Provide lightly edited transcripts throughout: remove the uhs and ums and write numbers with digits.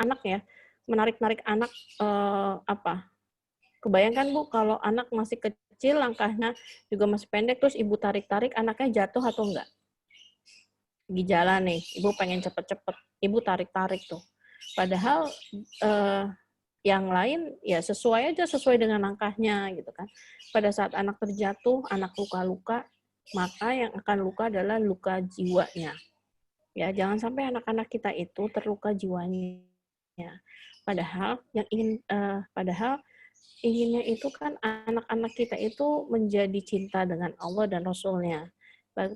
anak ya, menarik-narik anak, kebayangkan Bu kalau anak masih kecil, langkahnya juga masih pendek, terus Ibu tarik-tarik, anaknya jatuh atau enggak? Di jalan nih, Ibu pengen cepet-cepet, Ibu tarik-tarik tuh. Padahal yang lain ya sesuai aja, sesuai dengan langkahnya gitu kan. Pada saat anak terjatuh, anak luka-luka, maka yang akan luka adalah luka jiwanya. Ya, jangan sampai anak-anak kita itu terluka jiwanya. Padahal padahal inginnya itu kan anak-anak kita itu menjadi cinta dengan Allah dan Rasul-Nya.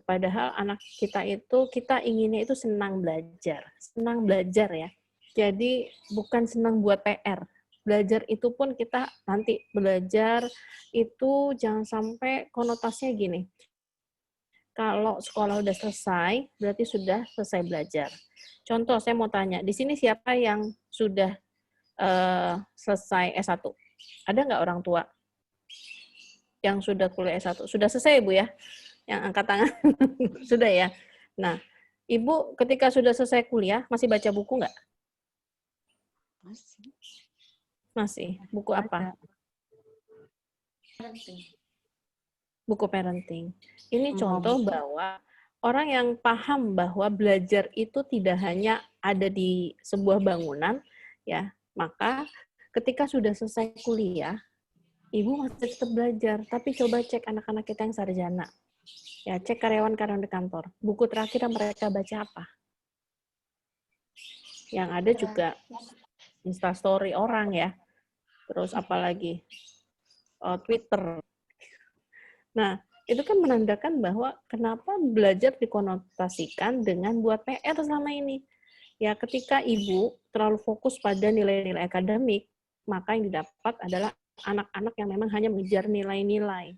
Padahal anak kita itu, kita inginnya itu senang belajar ya. Jadi bukan senang buat PR. Belajar itu pun kita nanti belajar itu jangan sampai konotasinya gini. Kalau sekolah udah selesai, berarti sudah selesai belajar. Contoh, saya mau tanya, di sini siapa yang sudah selesai S1? Ada nggak orang tua yang sudah kuliah S1? Sudah selesai, Bu ya? Yang angkat tangan? Sudah ya? Nah, Ibu ketika sudah selesai kuliah, masih baca buku nggak? Masih. Masih. Buku apa? Buku parenting. Ini contoh bahwa orang yang paham bahwa belajar itu tidak hanya ada di sebuah bangunan, ya, maka ketika sudah selesai kuliah, Ibu masih tetap belajar, tapi coba cek anak-anak kita yang sarjana. Ya, cek karyawan-karyawan di kantor. Buku terakhir yang mereka baca apa? Yang ada juga Instastory orang ya. Terus apalagi Twitter. Nah, itu kan menandakan bahwa kenapa belajar dikonotasikan dengan buat PR selama ini. Ya, ketika Ibu terlalu fokus pada nilai-nilai akademik, maka yang didapat adalah anak-anak yang memang hanya mengejar nilai-nilai.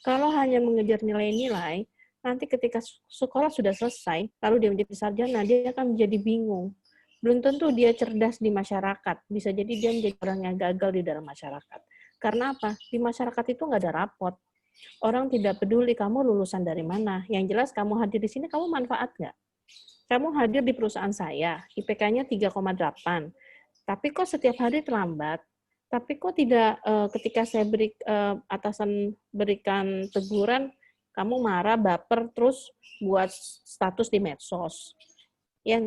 Kalau hanya mengejar nilai-nilai, nanti ketika sekolah sudah selesai, lalu dia menjadi sarjana, dia akan menjadi bingung. Belum tentu dia cerdas di masyarakat. Bisa jadi dia menjadi orang yang gagal di dalam masyarakat. Karena apa? Di masyarakat itu nggak ada rapot. Orang tidak peduli kamu lulusan dari mana. Yang jelas kamu hadir di sini, kamu manfaat nggak? Kamu hadir di perusahaan saya, IPK-nya 3,8. Tapi kok setiap hari terlambat? Tapi kok tidak ketika saya atasan berikan teguran, kamu marah, baper, terus buat status di medsos. Ya,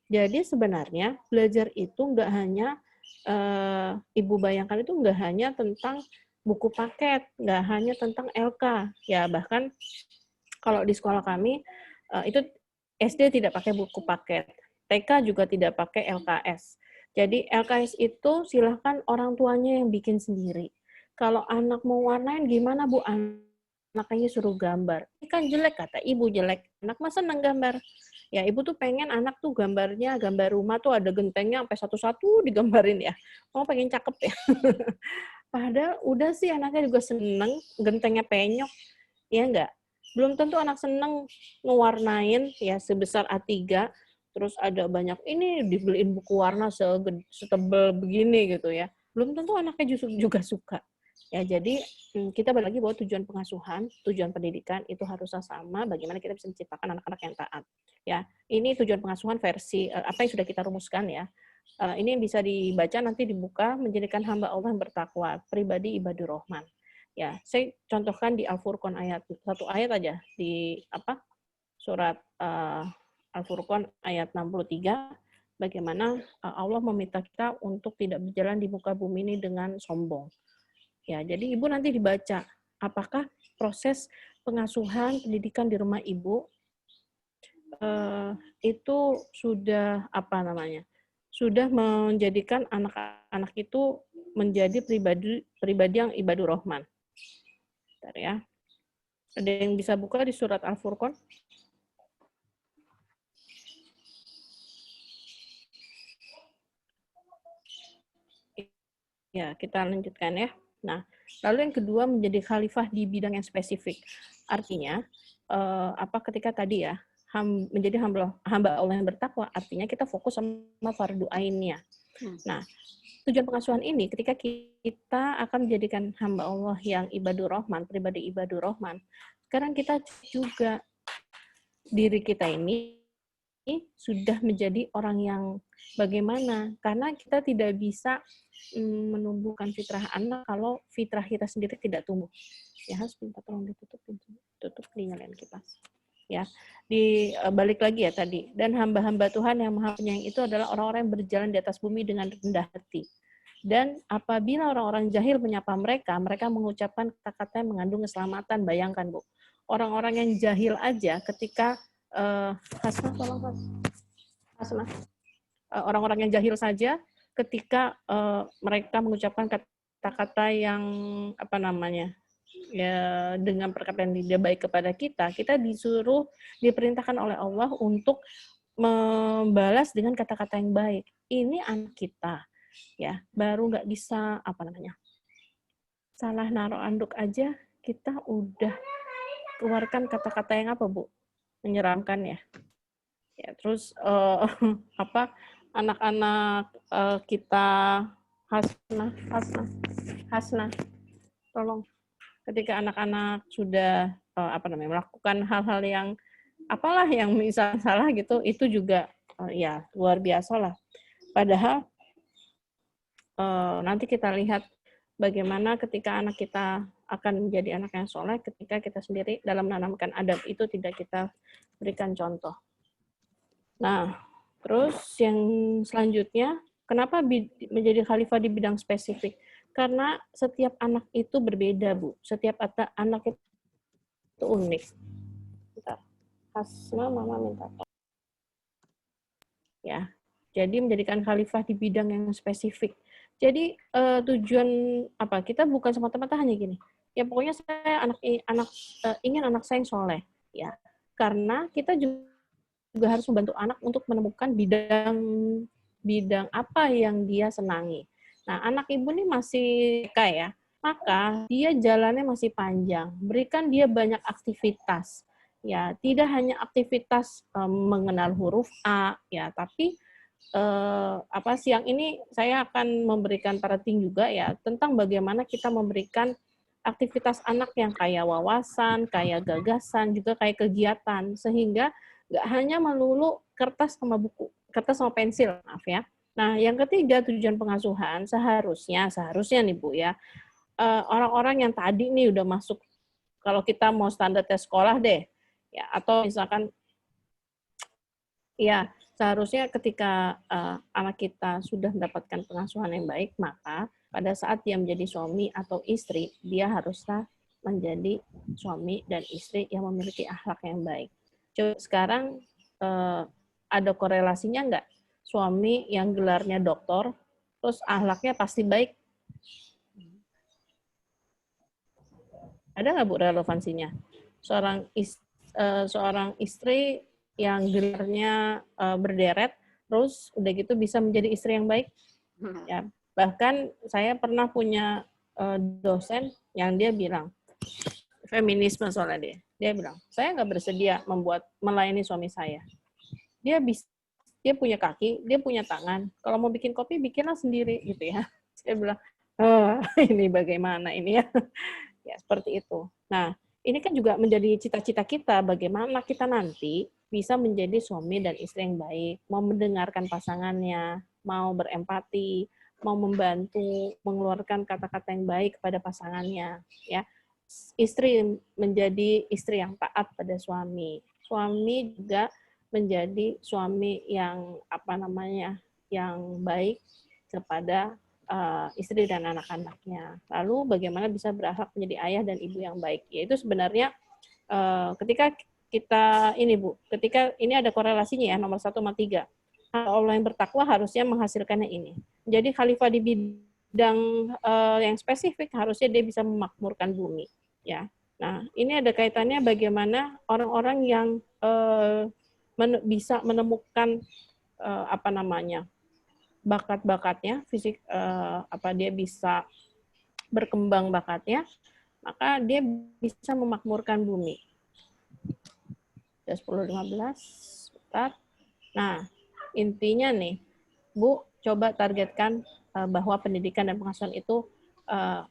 jadi sebenarnya belajar itu nggak hanya Ibu bayangkan itu nggak hanya tentang buku paket, nggak hanya tentang LK. Ya, bahkan kalau di sekolah kami, itu SD tidak pakai buku paket. TK juga tidak pakai LKS. Jadi LKS itu silahkan orang tuanya yang bikin sendiri. Kalau anak mau warnain gimana Bu? Anaknya suruh gambar. Ini kan jelek, kata ibu jelek. Anak mah senang gambar. Ya ibu tuh pengen anak tuh gambar rumah tuh ada gentengnya sampai satu-satu digambarin ya. Oh pengen cakep ya. Padahal udah sih anaknya juga seneng, gentengnya penyok. Ya enggak? Belum tentu anak seneng ngewarnain ya sebesar A3, terus ada banyak ini dibeliin buku warna setebel begini gitu ya. Belum tentu anaknya justru juga suka. Ya, jadi kita balik lagi bahwa tujuan pengasuhan, tujuan pendidikan itu harusnya sama, bagaimana kita bisa menciptakan anak-anak yang taat. Ya, ini tujuan pengasuhan versi apa yang sudah kita rumuskan ya. Ini yang bisa dibaca nanti dibuka menjadikan hamba Allah yang bertakwa, pribadi ibadur rahman. Ya, saya contohkan di Al-Furqan satu ayat aja di surat Al-Furqan ayat 63, bagaimana Allah meminta kita untuk tidak berjalan di muka bumi ini dengan sombong. Ya, jadi Ibu nanti dibaca apakah proses pengasuhan pendidikan di rumah Ibu itu sudah sudah menjadikan anak-anak itu menjadi pribadi yang ibadur rahman. Bentar ya. Ada yang bisa buka di surat Al-Furqan? Ya, kita lanjutkan ya. Nah, lalu yang kedua menjadi khalifah di bidang yang spesifik. Artinya, ketika tadi ya, menjadi hamba Allah yang bertakwa, artinya kita fokus sama fardu ainnya. Nah, tujuan pengasuhan ini ketika kita akan menjadikan hamba Allah yang ibadur rahman, pribadi ibadur rahman, sekarang kita juga diri kita ini sudah menjadi orang yang Bagaimana? Karena kita tidak bisa menumbuhkan fitrah anak kalau fitrah kita sendiri tidak tumbuh. Ya, harus minta tolong ditutup pintu, tutup nyalain kipas. Ya, balik lagi ya tadi. Dan hamba-hamba Tuhan yang Maha Penyayang itu adalah orang-orang yang berjalan di atas bumi dengan rendah hati. Dan apabila orang-orang jahil menyapa mereka, mereka mengucapkan kata-kata yang mengandung keselamatan. Bayangkan, Bu. Orang-orang yang jahil aja ketika Hasna, tolong Hasna. Orang-orang yang jahil saja ketika mereka mengucapkan kata-kata yang apa namanya? Ya, dengan perkataan yang tidak baik kepada kita, kita diperintahkan oleh Allah untuk membalas dengan kata-kata yang baik. Ini anak kita, ya, baru nggak bisa apa namanya, salah naruh anduk aja kita udah keluarkan kata-kata yang apa, Bu? Menyeramkan ya. Ya, terus apa anak-anak kita Hasna, tolong. Ketika anak-anak sudah melakukan hal-hal yang apalah yang misal salah gitu, itu juga ya luar biasa lah. Padahal nanti kita lihat bagaimana ketika anak kita akan menjadi anak yang soleh ketika kita sendiri dalam menanamkan adab itu tidak kita berikan contoh. Nah, terus yang selanjutnya, kenapa menjadi khalifah di bidang spesifik? Karena setiap anak itu berbeda, Bu. Setiap anak itu unik. Bentar. Hasna, Mama minta tolong. Ya, jadi menjadikan khalifah di bidang yang spesifik. Jadi tujuan apa? Kita bukan semata-mata hanya gini. Ya pokoknya saya ingin anak saya yang soleh. Ya, karena kita juga harus membantu anak untuk menemukan bidang apa yang dia senangi. Nah, anak ibu ini masih ya, maka dia jalannya masih panjang. Berikan dia banyak aktivitas. Ya, tidak hanya aktivitas mengenal huruf A, ya, tapi siang ini saya akan memberikan parating juga ya tentang bagaimana kita memberikan aktivitas anak yang kayak wawasan, kayak gagasan, juga kayak kegiatan, sehingga nggak hanya melulu kertas sama buku, kertas sama pensil, maaf ya. Nah, yang ketiga tujuan pengasuhan seharusnya nih Bu ya, orang-orang yang tadi nih udah masuk, kalau kita mau standar tes sekolah deh, ya atau misalkan, ya seharusnya ketika anak kita sudah mendapatkan pengasuhan yang baik, maka pada saat dia menjadi suami atau istri, dia haruslah menjadi suami dan istri yang memiliki akhlak yang baik. Sekarang ada korelasinya nggak? Suami yang gelarnya doktor, terus akhlaknya pasti baik. Ada nggak Bu relevansinya? Seorang istri yang gelarnya berderet, terus udah gitu bisa menjadi istri yang baik. Ya, bahkan saya pernah punya dosen yang dia bilang, feminisme soalnya dia bilang, saya nggak bersedia melayani suami saya. Dia punya kaki, dia punya tangan. Kalau mau bikin kopi, bikinlah sendiri gitu ya. Saya bilang, ini bagaimana ini ya? Ya seperti itu. Nah, ini kan juga menjadi cita-cita kita bagaimana kita nanti bisa menjadi suami dan istri yang baik, mau mendengarkan pasangannya, mau berempati, mau membantu mengeluarkan kata-kata yang baik kepada pasangannya, ya. Istri menjadi istri yang taat pada suami. Suami juga menjadi suami yang yang baik kepada istri dan anak-anaknya. Lalu bagaimana bisa berakhlak menjadi ayah dan ibu yang baik? Yaitu sebenarnya ketika kita ketika ini ada korelasinya ya nomor 1 sama 3. Allah yang bertakwa harusnya menghasilkannya ini. Jadi khalifah di bidang yang spesifik harusnya dia bisa memakmurkan bumi. Ya. Nah, ini ada kaitannya bagaimana orang-orang yang bisa menemukan bakat-bakatnya, fisik dia bisa berkembang bakatnya, maka dia bisa memakmurkan bumi. 10-15, bentar. Nah, intinya nih, Bu, coba targetkan bahwa pendidikan dan pengasuhan itu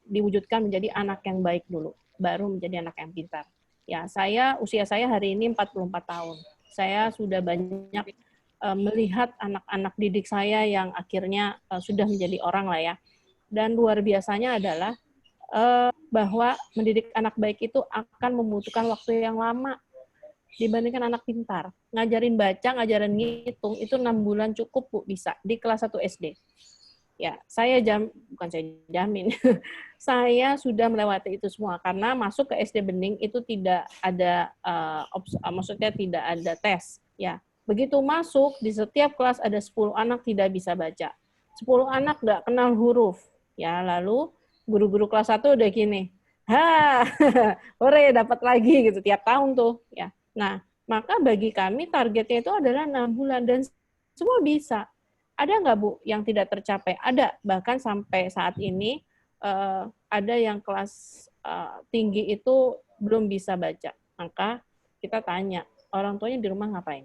diwujudkan menjadi anak yang baik dulu, baru menjadi anak yang pintar. Ya, usia saya hari ini 44 tahun. Saya sudah banyak melihat anak-anak didik saya yang akhirnya sudah menjadi orang lah ya. Dan luar biasanya adalah bahwa mendidik anak baik itu akan membutuhkan waktu yang lama dibandingkan anak pintar. Ngajarin baca, ngajarin ngitung, itu 6 bulan cukup, Bu, bisa. Di kelas 1 SD. Ya, bukan saya jamin, saya sudah melewati itu semua. Karena masuk ke SD Bening itu tidak ada, maksudnya tidak ada tes. Ya, begitu masuk, di setiap kelas ada 10 anak tidak bisa baca. 10 anak nggak kenal huruf. Ya, lalu guru-guru kelas 1 udah gini, hore, dapat lagi gitu tiap tahun tuh. Ya, nah, maka bagi kami targetnya itu adalah 6 bulan dan semua bisa. Ada nggak, Bu, yang tidak tercapai? Ada, bahkan sampai saat ini ada yang kelas tinggi itu belum bisa baca. Maka kita tanya, orang tuanya di rumah ngapain?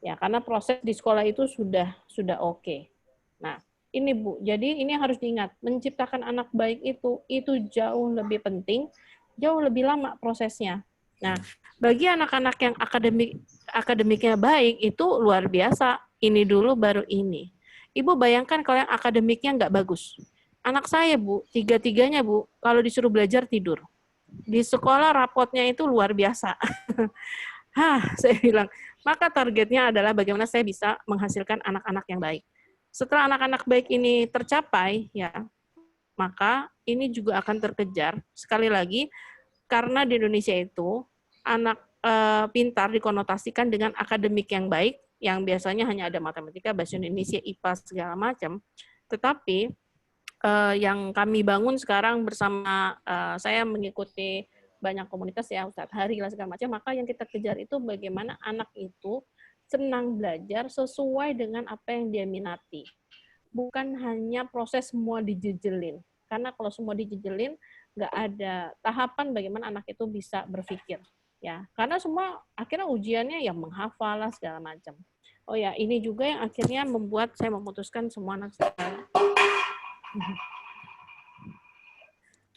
Ya, karena proses di sekolah itu sudah oke. Nah, ini, Bu, jadi ini harus diingat, menciptakan anak baik itu jauh lebih penting, jauh lebih lama prosesnya. Nah, bagi anak-anak yang akademiknya baik itu luar biasa. Ini dulu baru ini. Ibu bayangkan kalau yang akademiknya nggak bagus. Anak saya, Bu, tiga-tiganya, Bu, kalau disuruh belajar tidur. Di sekolah rapotnya itu luar biasa. Saya bilang, maka targetnya adalah bagaimana saya bisa menghasilkan anak-anak yang baik. Setelah anak-anak baik ini tercapai, ya, maka ini juga akan terkejar. Sekali lagi, karena di Indonesia itu anak pintar dikonotasikan dengan akademik yang baik, yang biasanya hanya ada matematika, bahasa Indonesia, IPA, segala macam. Tetapi yang kami bangun sekarang bersama saya mengikuti banyak komunitas ya, Ustadz Hari lah segala macam, maka yang kita kejar itu bagaimana anak itu senang belajar sesuai dengan apa yang dia minati. Bukan hanya proses semua dijejelin. Karena kalau semua dijejelin, nggak ada tahapan bagaimana anak itu bisa berpikir. Ya, karena semua akhirnya ujiannya yang menghafal lah segala macam. Oh ya, ini juga yang akhirnya membuat saya memutuskan semua anak saya.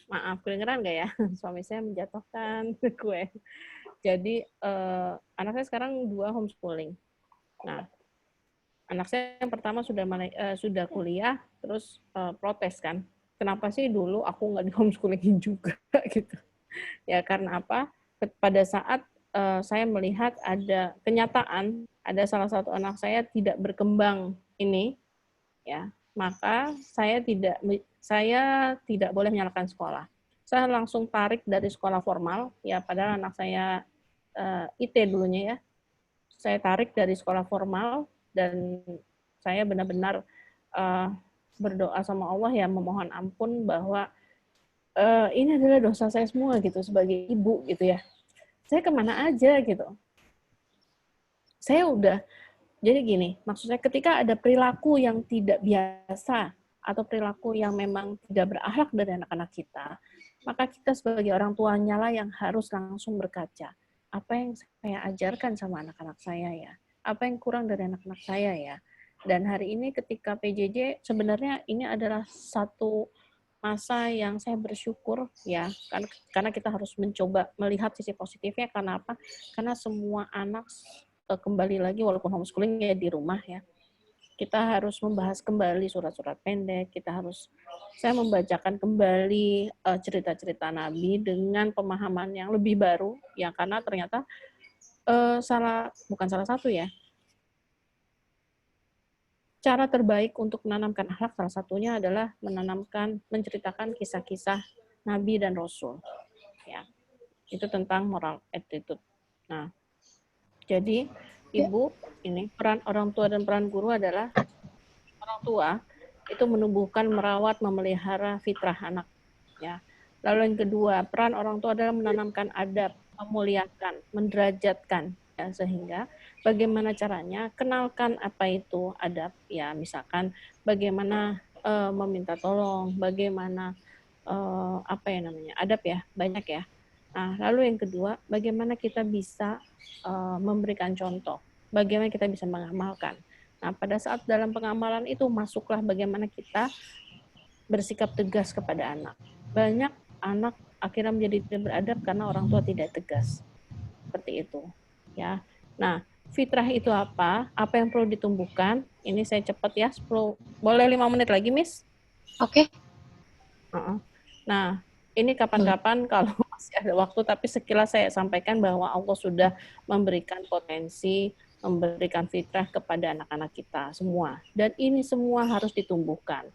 Maaf, kedengeran nggak ya? Suami saya menjatuhkan kue. Jadi anak saya sekarang 2 homeschooling. Nah, anak saya yang pertama sudah kuliah, terus protes kan. Kenapa sih dulu aku nggak di homeschoolingin juga gitu? Ya karena apa? Pada saat saya melihat ada kenyataan, ada salah satu anak saya tidak berkembang ini, ya maka saya tidak boleh menyalahkan sekolah. Saya langsung tarik dari sekolah formal, ya padahal anak saya IT dulunya ya. Saya tarik dari sekolah formal dan saya benar-benar berdoa sama Allah ya, memohon ampun bahwa ini adalah dosa saya semua gitu sebagai ibu gitu ya. Saya kemana aja gitu. Saya udah, jadi gini, maksudnya ketika ada perilaku yang tidak biasa atau perilaku yang memang tidak berakhlak dari anak-anak kita, maka kita sebagai orang tuanya lah yang harus langsung berkaca. Apa yang saya ajarkan sama anak-anak saya ya? Apa yang kurang dari anak-anak saya ya? Dan hari ini ketika PJJ, sebenarnya ini adalah satu masa yang saya bersyukur ya, karena kita harus mencoba melihat sisi positifnya. Karena apa? Karena semua anak kembali lagi walaupun homeschooling ya di rumah ya. Kita harus membahas kembali surat-surat pendek, saya membacakan kembali cerita-cerita Nabi dengan pemahaman yang lebih baru ya, karena ternyata bukan salah satu ya. Cara terbaik untuk menanamkan akhlak salah satunya adalah menceritakan kisah-kisah Nabi dan Rasul. Ya, itu tentang moral attitude. Nah, jadi Ibu, ini peran orang tua dan peran guru adalah orang tua itu menumbuhkan, merawat, memelihara fitrah anak. Ya. Lalu yang kedua, peran orang tua adalah menanamkan adab, memuliakan, menderajatkan. Ya, sehingga bagaimana caranya, kenalkan apa itu adab. Ya, misalkan bagaimana meminta tolong, bagaimana adab ya, banyak ya. Nah, lalu yang kedua, bagaimana kita bisa memberikan contoh, bagaimana kita bisa mengamalkan. Nah, pada saat dalam pengamalan itu masuklah bagaimana kita bersikap tegas kepada anak. Banyak anak akhirnya menjadi tidak beradab karena orang tua tidak tegas. Seperti itu. Ya. Nah, fitrah itu apa yang perlu ditumbuhkan. Ini saya cepat ya, 10, boleh 5 menit lagi, Miss? Oke. Nah, ini kapan-kapan kalau masih ada waktu, tapi sekilas saya sampaikan bahwa Allah sudah memberikan potensi, memberikan fitrah kepada anak-anak kita semua. Dan ini semua harus ditumbuhkan.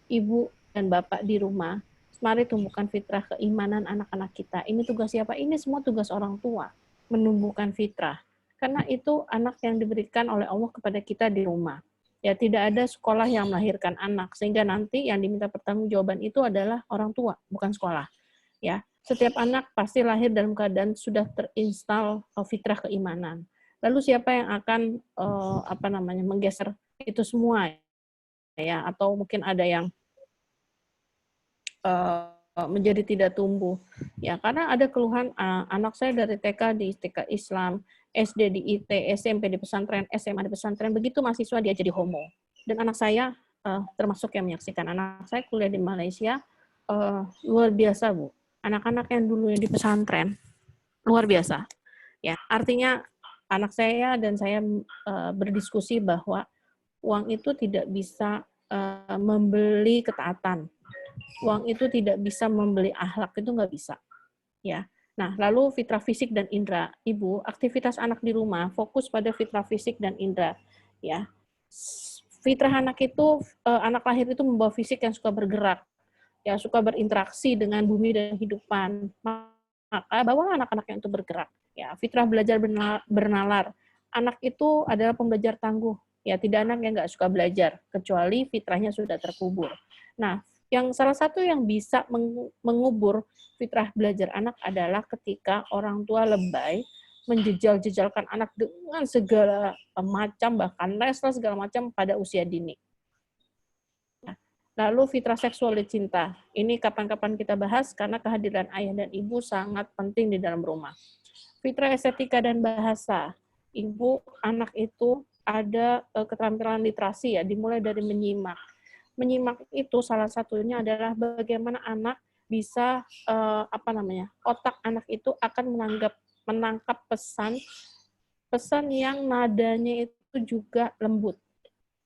Ibu dan Bapak di rumah, mari tumbuhkan fitrah keimanan anak-anak kita. Ini tugas siapa? Ini semua tugas orang tua, menumbuhkan fitrah. Karena itu anak yang diberikan oleh Allah kepada kita di rumah. Ya, tidak ada sekolah yang melahirkan anak, sehingga nanti yang diminta pertanggungjawaban itu adalah orang tua, bukan sekolah. Ya, setiap anak pasti lahir dalam keadaan sudah terinstal fitrah keimanan. Lalu siapa yang akan menggeser itu semua, ya? Atau mungkin ada yang menjadi tidak tumbuh, ya, karena ada keluhan anak saya dari TK di TK Islam, SD di IT, SMP di pesantren, SMA di pesantren, begitu mahasiswa dia jadi homo. Dan anak saya termasuk yang menyaksikan. Anak saya kuliah di Malaysia, luar biasa, Bu. Anak-anak yang dulu di pesantren, luar biasa. Ya, artinya anak saya dan saya berdiskusi bahwa uang itu tidak bisa membeli ketaatan. Uang itu tidak bisa membeli akhlak, itu nggak bisa. Ya. Nah, lalu fitrah fisik dan indera. Ibu, aktivitas anak di rumah fokus pada fitrah fisik dan indera. Ya. Fitrah anak itu, anak lahir itu membawa fisik yang suka bergerak, ya, suka berinteraksi dengan bumi dan kehidupan. Maka bawa anak-anak yang itu bergerak. Ya, fitrah belajar bernalar. Anak itu adalah pembelajar tangguh. Ya, tidak anak yang nggak suka belajar, kecuali fitrahnya sudah terkubur. Nah, yang salah satu yang bisa mengubur fitrah belajar anak adalah ketika orang tua lebay menjejal-jejalkan anak dengan segala macam, bahkan les-les segala macam pada usia dini. Lalu fitrah seksual dan cinta. Ini kapan-kapan kita bahas karena kehadiran ayah dan ibu sangat penting di dalam rumah. Fitrah estetika dan bahasa. Ibu, anak itu ada keterampilan literasi, ya, dimulai dari menyimak. Menyimak itu salah satunya adalah bagaimana anak bisa otak anak itu akan menangkap pesan yang nadanya itu juga lembut,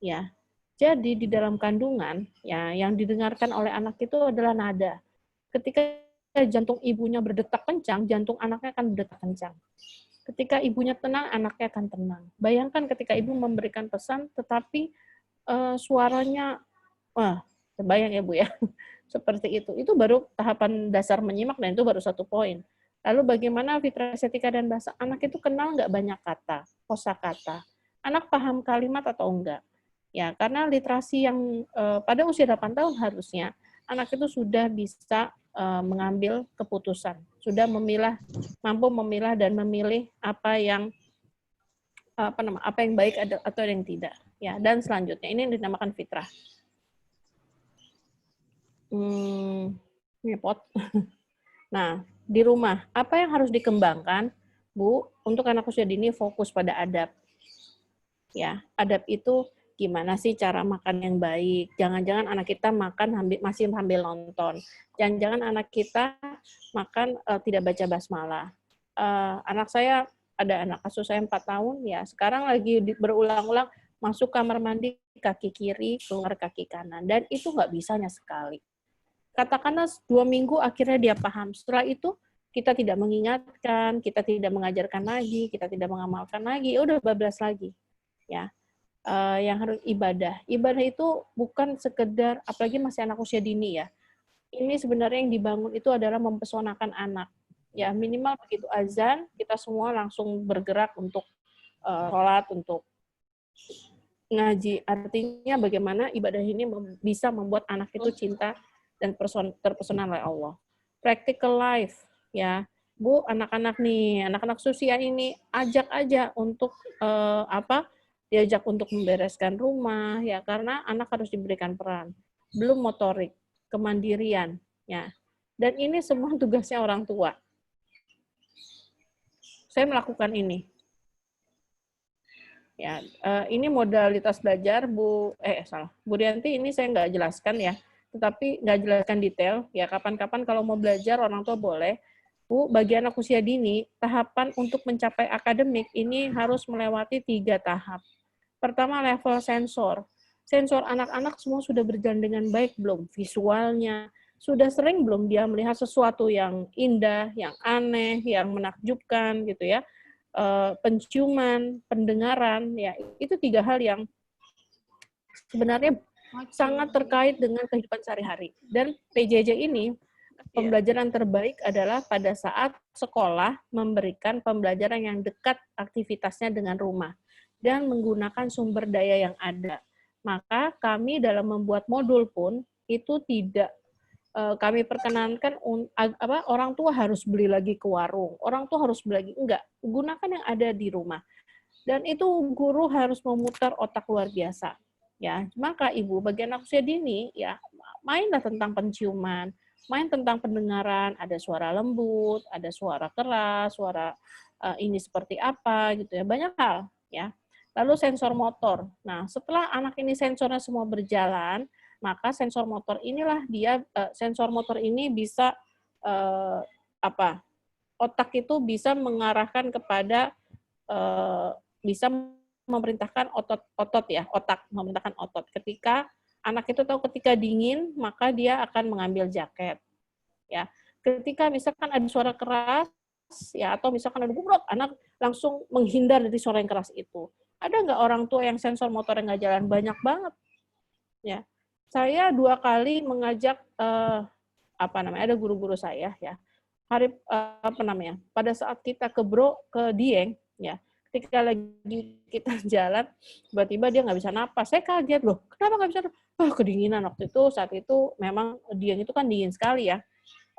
ya. Jadi di dalam kandungan, ya, yang didengarkan oleh anak itu adalah nada. Ketika jantung ibunya berdetak kencang, jantung anaknya akan berdetak kencang. Ketika ibunya tenang, anaknya akan tenang. Bayangkan ketika ibu memberikan pesan, tetapi suaranya, terbayang ya Bu ya, seperti itu. Itu baru tahapan dasar menyimak, dan itu baru 1 poin. Lalu bagaimana fitrah estetika dan bahasa? Anak itu kenal nggak banyak kata, kosakata. Anak paham kalimat atau enggak? Ya, karena literasi yang pada usia 8 tahun harusnya anak itu sudah bisa mengambil keputusan, sudah mampu memilah dan memilih apa yang baik atau yang tidak. Ya, dan selanjutnya ini yang dinamakan fitrah. Ngepot. Nah, di rumah apa yang harus dikembangkan, Bu? Untuk anak usia dini fokus pada adab. Ya, adab itu gimana sih cara makan yang baik? Jangan-jangan anak kita makan masih sambil nonton. Jangan-jangan anak kita makan tidak baca basmalah. Anak saya, ada anak asuh saya 4 tahun, ya sekarang lagi berulang-ulang masuk kamar mandi kaki kiri, keluar kaki kanan. Dan itu nggak bisanya sekali. Katakanlah 2 minggu akhirnya dia paham. Setelah itu kita tidak mengingatkan, kita tidak mengajarkan lagi, kita tidak mengamalkan lagi, udah bablas lagi. Ya. Yang harus ibadah. Ibadah itu bukan sekedar, apalagi masih anak usia dini ya. Ini sebenarnya yang dibangun itu adalah mempesonakan anak. Ya, minimal begitu azan, kita semua langsung bergerak untuk sholat, untuk ngaji. Artinya bagaimana ibadah ini bisa membuat anak itu cinta dan terpesona oleh Allah. Practical life, ya. Bu, anak-anak nih, anak-anak usia ini ajak aja untuk diajak untuk membereskan rumah, ya, karena anak harus diberikan peran. Belum motorik, kemandirian, ya. Dan ini semua tugasnya orang tua. Saya melakukan ini. Ya, ini modalitas belajar Bu Rianti, ini saya nggak jelaskan ya, tetapi nggak jelaskan detail. Ya, kapan-kapan kalau mau belajar orang tua boleh. Bu, bagi anak usia dini, tahapan untuk mencapai akademik ini harus melewati 3 tahap. Pertama, level sensor. Sensor anak-anak semua sudah berjalan dengan baik belum? Visualnya, sudah sering belum dia melihat sesuatu yang indah, yang aneh, yang menakjubkan gitu ya. Penciuman, pendengaran, ya itu 3 hal yang sebenarnya sangat terkait dengan kehidupan sehari-hari. Dan PJJ ini pembelajaran terbaik adalah pada saat sekolah memberikan pembelajaran yang dekat aktivitasnya dengan rumah dan menggunakan sumber daya yang ada. Maka kami dalam membuat modul pun itu tidak kami perkenankan orang tua harus beli lagi ke warung, orang tua harus beli lagi, enggak, gunakan yang ada di rumah. Dan itu guru harus memutar otak luar biasa. Ya, maka Ibu bagi anak usia dini ya mainlah tentang penciuman, main tentang pendengaran, ada suara lembut, ada suara keras, suara ini seperti apa gitu ya, banyak hal ya. Lalu sensor motor. Nah, setelah anak ini sensornya semua berjalan, maka sensor motor inilah dia sensor motor ini bisa apa? Otak itu bisa mengarahkan kepada bisa memerintahkan otot ya, otak memerintahkan otot. Ketika anak itu tahu ketika dingin, maka dia akan mengambil jaket. Ya, ketika misalkan ada suara keras, ya atau misalkan ada gubrok, anak langsung menghindar dari suara yang keras itu. Ada nggak orang tua yang sensor motor yang nggak jalan? Banyak banget. Ya, saya 2 kali mengajak ada guru-guru saya ya. Pada saat kita ke Dieng ya, ketika lagi kita jalan, tiba-tiba dia nggak bisa napas. Saya kaget loh, kenapa nggak bisa? Kedinginan waktu itu, saat itu memang Dieng itu kan dingin sekali ya.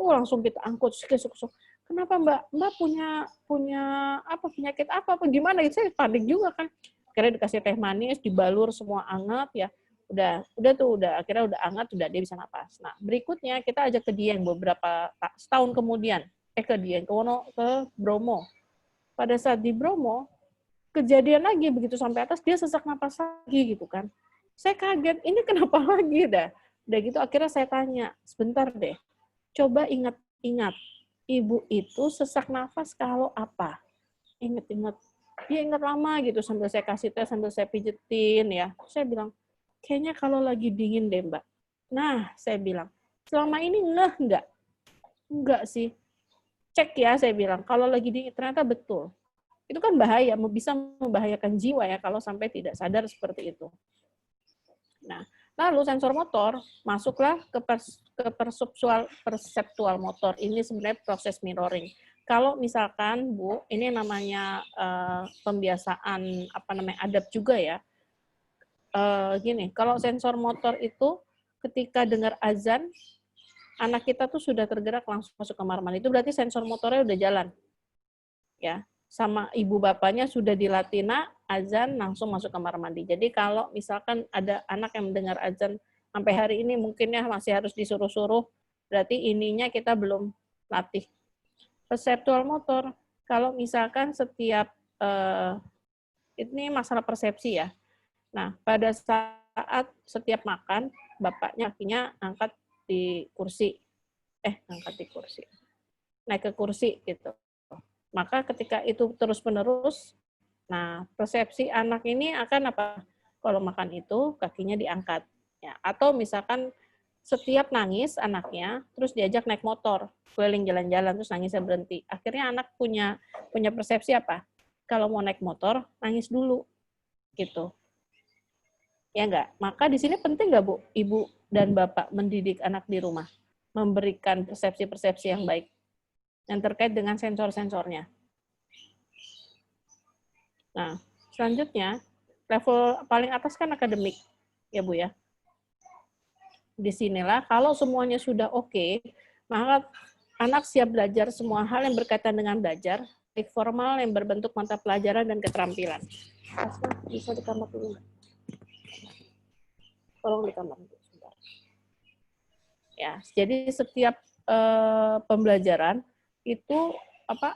Langsung kita angkut, kenapa Mbak punya penyakit apa gimana? Saya panik juga kan. Akhirnya dikasih teh manis, dibalur semua hangat ya. Udah akhirnya udah hangat, udah dia bisa napas. Nah, berikutnya kita ajak ke Dieng setahun kemudian. Ke Bromo. Pada saat di Bromo, kejadian lagi begitu sampai atas dia sesak napas lagi gitu kan. Saya kaget, ini kenapa lagi dah? Udah gitu akhirnya saya tanya, sebentar deh. Coba ingat-ingat, ibu itu sesak nafas kalau apa? Ingat-ingat. Dia ingat lama gitu sambil saya kasih tes, sambil saya pijetin ya. Saya bilang, kayaknya kalau lagi dingin deh Mbak. Nah, saya bilang, selama ini enggak? Enggak sih. Cek ya, saya bilang, kalau lagi dingin, ternyata betul. Itu kan bahaya, bisa membahayakan jiwa ya kalau sampai tidak sadar seperti itu. Nah, lalu sensor motor masuklah ke perseptual motor. Ini sebenarnya proses mirroring. Kalau misalkan Bu, ini namanya pembiasaan adab juga ya. Gini, kalau sensor motor itu ketika dengar azan, anak kita tuh sudah tergerak langsung masuk kamar mandi. Itu berarti sensor motornya udah jalan. Ya, sama ibu bapaknya sudah dilatih azan langsung masuk kamar mandi. Jadi kalau misalkan ada anak yang mendengar azan sampai hari ini mungkin ya masih harus disuruh-suruh, berarti ininya kita belum latih. Perseptual motor, kalau misalkan setiap ini masalah persepsi ya. Nah, pada saat setiap makan, bapaknya kakinya angkat di kursi. Naik ke kursi gitu. Maka ketika itu terus-menerus, nah persepsi anak ini akan apa? Kalau makan itu kakinya diangkat. Ya, atau misalkan setiap nangis anaknya, terus diajak naik motor, keliling jalan-jalan, terus nangisnya berhenti. Akhirnya anak punya persepsi apa? Kalau mau naik motor, nangis dulu. Gitu. Ya enggak? Maka di sini penting enggak, Bu, Ibu dan Bapak mendidik anak di rumah? Memberikan persepsi-persepsi yang baik. Yang terkait dengan sensor-sensornya. Nah, selanjutnya, level paling atas kan akademik. Ya, Bu, ya. Di sinilah, kalau semuanya sudah oke, maka anak siap belajar semua hal yang berkaitan dengan belajar, baik formal yang berbentuk mata pelajaran dan keterampilan. Asma, bisa di kamar dulu nggak? Tolong di kamar dulu sebentar. Ya, jadi setiap pembelajaran itu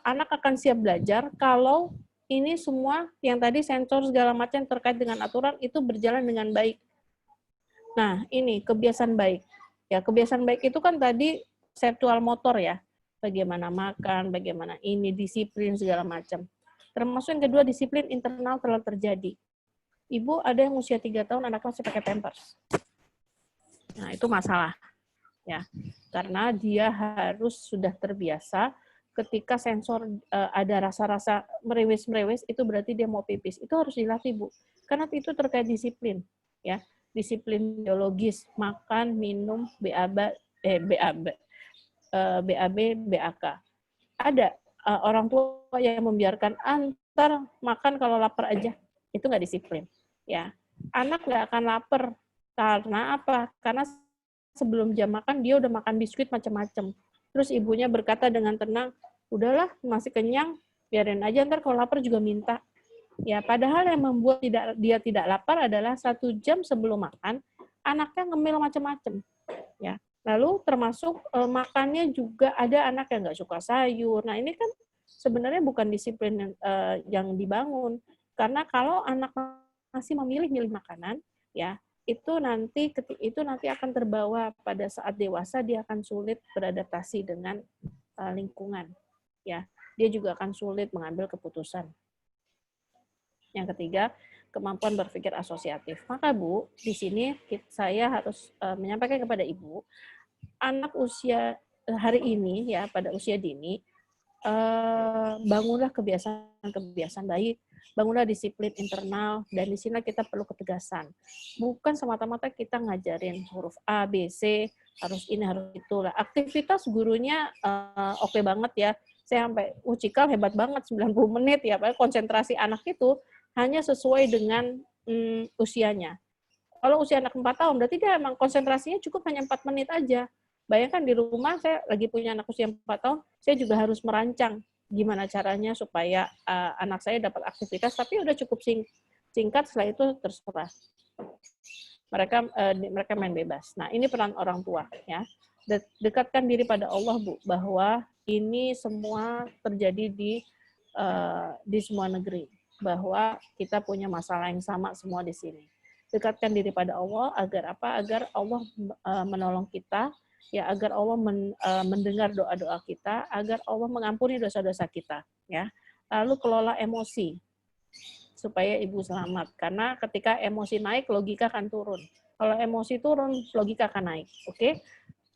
anak akan siap belajar kalau ini semua yang tadi sensor segala macam terkait dengan aturan itu berjalan dengan baik. Nah, ini kebiasaan baik. Ya, kebiasaan baik itu kan tadi perseptual motor ya. bagaimana makan, bagaimana ini, disiplin segala macam. Termasuk yang kedua, disiplin internal telah terjadi. Ibu ada yang usia 3 tahun, anak masih pakai pampers. Nah, itu masalah. Ya, karena dia harus sudah terbiasa ketika sensor ada rasa-rasa merewes-merewes, itu berarti dia mau pipis. Itu harus dilatih, Bu. Karena itu terkait disiplin. Ya, disiplin biologis, makan, minum, BAB, BAK. Ada orang tua yang membiarkan antar makan kalau lapar aja. Itu nggak disiplin. Ya, anak nggak akan lapar. Karena apa? Karena sebelum jam makan dia udah makan biskuit macam-macam. Terus ibunya berkata dengan tenang, udahlah masih kenyang, biarin aja ntar kalau lapar juga minta. Ya, padahal yang membuat dia tidak lapar adalah 1 jam sebelum makan, anaknya ngemil macam-macam. Ya, lalu termasuk makannya juga ada anak yang nggak suka sayur. Nah, ini kan sebenarnya bukan disiplin yang dibangun. Karena kalau anak masih memilih-milih makanan, ya itu nanti akan terbawa pada saat dewasa, dia akan sulit beradaptasi dengan lingkungan. Ya, dia juga akan sulit mengambil keputusan. Yang ketiga, kemampuan berpikir asosiatif. Maka Bu, di sini saya harus menyampaikan kepada Ibu, anak usia hari ini ya pada usia dini, bangunlah kebiasaan baik, bangunlah disiplin internal, dan di sini kita perlu ketegasan. Bukan semata-mata kita ngajarin huruf A, B, C, harus ini, harus itu. Aktivitas gurunya oke banget ya. Saya sampai cikal hebat banget, 90 menit ya. Konsentrasi anak itu hanya sesuai dengan usianya. Kalau usia anak 4 tahun, berarti dia emang konsentrasinya cukup hanya 4 menit aja. Bayangkan di rumah saya lagi punya anak usia 4 tahun, saya juga harus merancang gimana caranya supaya anak saya dapat aktivitas, tapi udah cukup singkat, setelah itu terserah. Mereka main bebas. Nah, ini peran orang tua ya. Dekatkan diri pada Allah, Bu, bahwa ini semua terjadi di semua negeri, bahwa kita punya masalah yang sama semua di sini. Dekatkan diri pada Allah agar apa? Agar Allah menolong kita, ya, agar Allah mendengar doa-doa kita, agar Allah mengampuni dosa-dosa kita, ya. Lalu kelola emosi supaya ibu selamat, karena ketika emosi naik logika akan turun. Kalau emosi turun logika akan naik. Oke?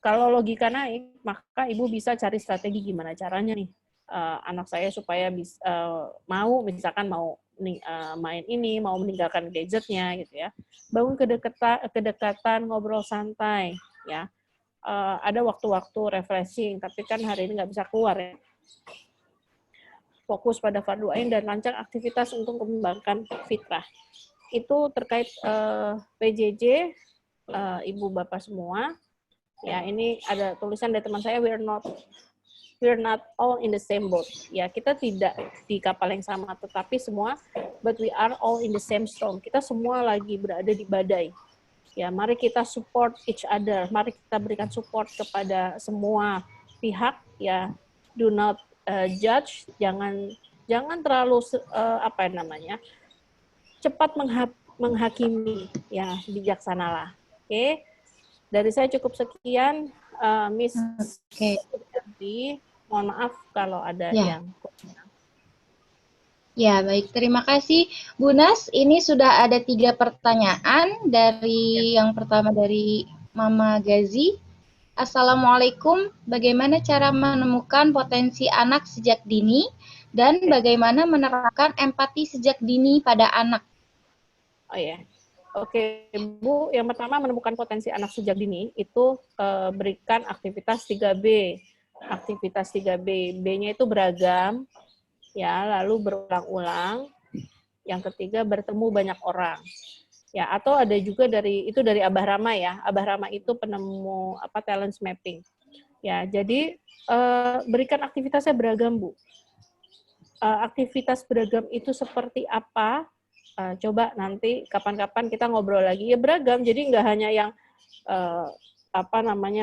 Kalau logika naik, maka ibu bisa cari strategi gimana caranya nih anak saya supaya mau, misalkan mau main ini, mau meninggalkan gadgetnya gitu ya. Bangun kedekatan, ngobrol santai ya. Ada waktu-waktu refreshing, tapi kan hari ini nggak bisa keluar ya. Fokus pada fardu ain dan rancang aktivitas untuk mengembangkan fitrah. Itu terkait PJJ, Ibu Bapak semua. Ya, ini ada tulisan dari teman saya, we're not all in the same boat. Ya, kita tidak di kapal yang sama, tetapi semua, but we are all in the same storm. Kita semua lagi berada di badai. Ya, mari kita support each other. Mari kita berikan support kepada semua pihak. Ya, do not judge. Jangan terlalu cepat menghakimi. Ya, bijaksanalah. Oke. Dari saya cukup sekian, Miss. Oke. Mohon maaf kalau ada yang kurang. Ya, baik. Terima kasih, Bu Nas. Ini sudah ada 3 pertanyaan. Yang pertama dari Mama Gazi. Assalamualaikum, bagaimana cara menemukan potensi anak sejak dini dan bagaimana menerapkan empati sejak dini pada anak? Oh ya. Oke, Bu, yang pertama menemukan potensi anak sejak dini itu berikan aktivitas 3B. Aktivitas 3B. B-nya itu beragam, ya, lalu berulang-ulang. Yang ketiga bertemu banyak orang. Ya, atau ada juga dari Abah Rama ya. Abah Rama itu penemu talent mapping. Ya, jadi berikan aktivitasnya beragam, Bu. Aktivitas beragam itu seperti apa? Coba nanti kapan-kapan kita ngobrol lagi. Ya beragam, jadi nggak hanya yang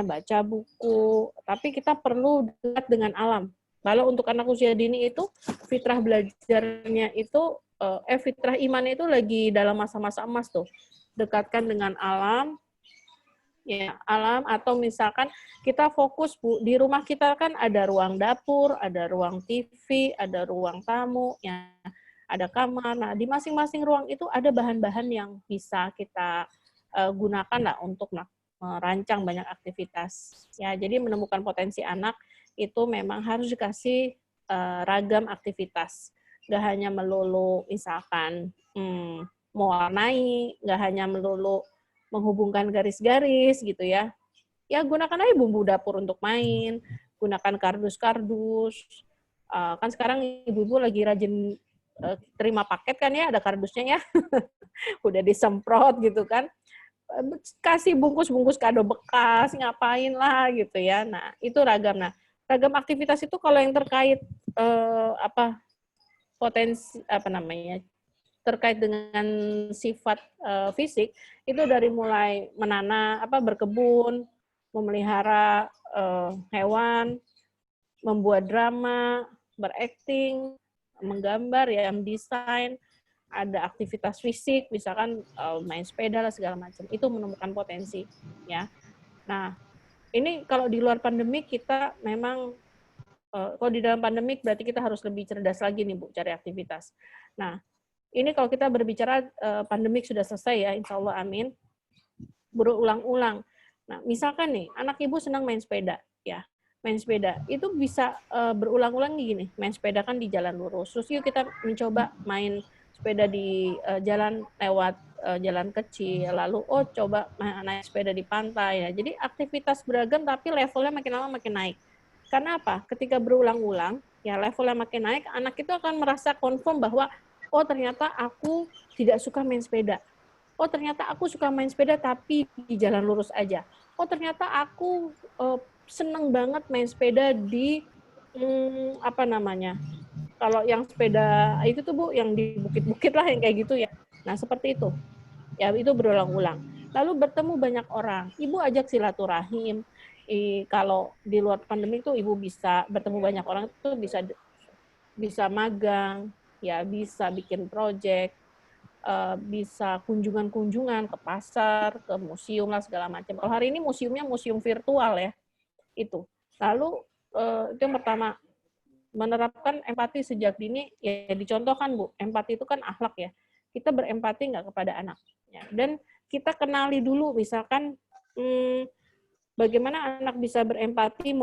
baca buku, tapi kita perlu dekat dengan alam. Kalau untuk anak usia dini itu fitrah belajarnya itu fitrah imannya itu lagi dalam masa-masa emas tuh. Dekatkan dengan alam, Ya, alam, atau misalkan kita fokus Bu, di rumah kita kan ada ruang dapur, ada ruang TV, ada ruang tamu, ya, ada kamar. Nah, di masing-masing ruang itu ada bahan-bahan yang bisa kita gunakan lah untuk merancang banyak aktivitas. Ya, jadi menemukan potensi anak itu memang harus dikasih ragam aktivitas. Nggak hanya melulu misalkan mewarnai, nggak hanya melulu menghubungkan garis-garis gitu ya. Ya gunakan aja bumbu dapur untuk main, gunakan kardus-kardus. Kan sekarang ibu-ibu lagi rajin terima paket kan ya, ada kardusnya ya. Udah disemprot gitu kan. Kasih bungkus-bungkus kado bekas, ngapain lah gitu ya. Nah, itu ragam. Nah, ragam aktivitas itu kalau yang terkait potensi terkait dengan sifat fisik itu dari mulai menanam, berkebun, memelihara hewan, membuat drama, berakting, menggambar, ya, mendesain, ada aktivitas fisik, misalkan main sepeda lah segala macam. Itu menemukan potensi, ya. Nah, ini kalau di luar pandemi kita memang kalau di dalam pandemik berarti kita harus lebih cerdas lagi nih Bu cari aktivitas. Nah, ini kalau kita berbicara pandemik sudah selesai ya, insya Allah amin, berulang-ulang. Nah, misalkan nih, anak ibu senang main sepeda, ya, main sepeda, itu bisa berulang-ulang gini, main sepeda kan di jalan lurus, terus yuk kita mencoba main sepeda di jalan lewat jalan kecil, lalu coba naik sepeda di pantai, ya. Jadi aktivitas beragam tapi levelnya makin lama makin naik. Karena apa? Ketika berulang-ulang, ya levelnya makin naik, anak itu akan merasa confirm bahwa ternyata aku tidak suka main sepeda. Oh, ternyata aku suka main sepeda tapi di jalan lurus aja. Oh, ternyata aku seneng banget main sepeda di kalau yang sepeda itu tuh Bu, yang di bukit-bukit lah yang kayak gitu ya. Nah, seperti itu. Ya, itu berulang-ulang. Lalu bertemu banyak orang. Ibu ajak silaturahim. Kalau di luar pandemi itu ibu bisa bertemu banyak orang, itu bisa magang, ya bisa bikin project, bisa kunjungan-kunjungan ke pasar, ke museum lah segala macam. Kalau hari ini museumnya museum virtual ya, itu. Lalu itu yang pertama, menerapkan empati sejak dini, ya dicontohkan Bu, empati itu kan akhlak ya. Kita berempati nggak kepada anak. Ya. Dan kita kenali dulu, misalkan bagaimana anak bisa berempati,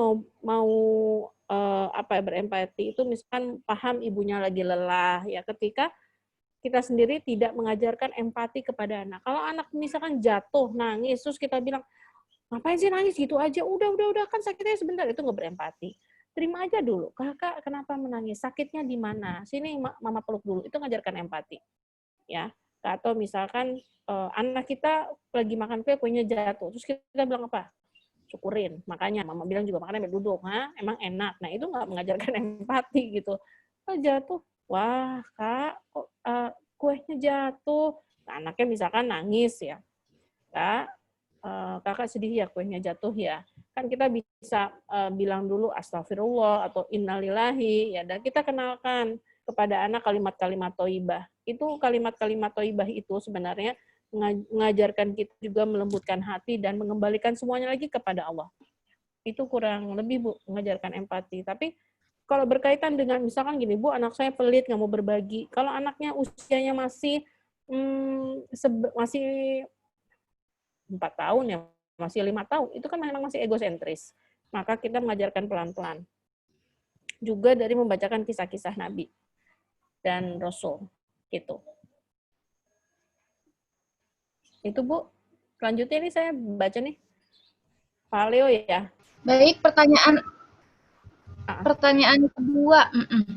berempati itu misalkan paham ibunya lagi lelah, ya ketika kita sendiri tidak mengajarkan empati kepada anak. Kalau anak misalkan jatuh, nangis, terus kita bilang, ngapain sih nangis gitu aja, udah, kan sakitnya sebentar, itu nggak berempati. Terima aja dulu, kakak kenapa menangis, sakitnya di mana, sini mama peluk dulu, itu ngajarkan empati. Ya, atau misalkan anak kita lagi makan kue, kuenya jatuh, terus kita bilang apa? Syukurin, makanya mama bilang juga makannya duduk, emang enak. Nah, itu nggak mengajarkan empati gitu. Jatuh, wah kak, kok kuenya jatuh. Nah, anaknya misalkan nangis ya, kak, kakak sedih ya kuenya jatuh ya. Kan kita bisa bilang dulu astagfirullah atau innalillahi, ya, dan kita kenalkan kepada anak kalimat-kalimat thayyibah. Itu kalimat-kalimat thayyibah itu sebenarnya mengajarkan kita juga melembutkan hati dan mengembalikan semuanya lagi kepada Allah. Itu kurang lebih Bu, mengajarkan empati. Tapi kalau berkaitan dengan misalkan gini, Bu, anak saya pelit, nggak mau berbagi. Kalau anaknya usianya masih masih 4 tahun ya, masih 5 tahun, itu kan memang masih egosentris. Maka kita mengajarkan pelan-pelan. Juga dari membacakan kisah-kisah Nabi dan Rasul. Gitu. Itu Bu. Selanjutnya ini saya baca nih. Paleo ya. Baik, pertanyaan kedua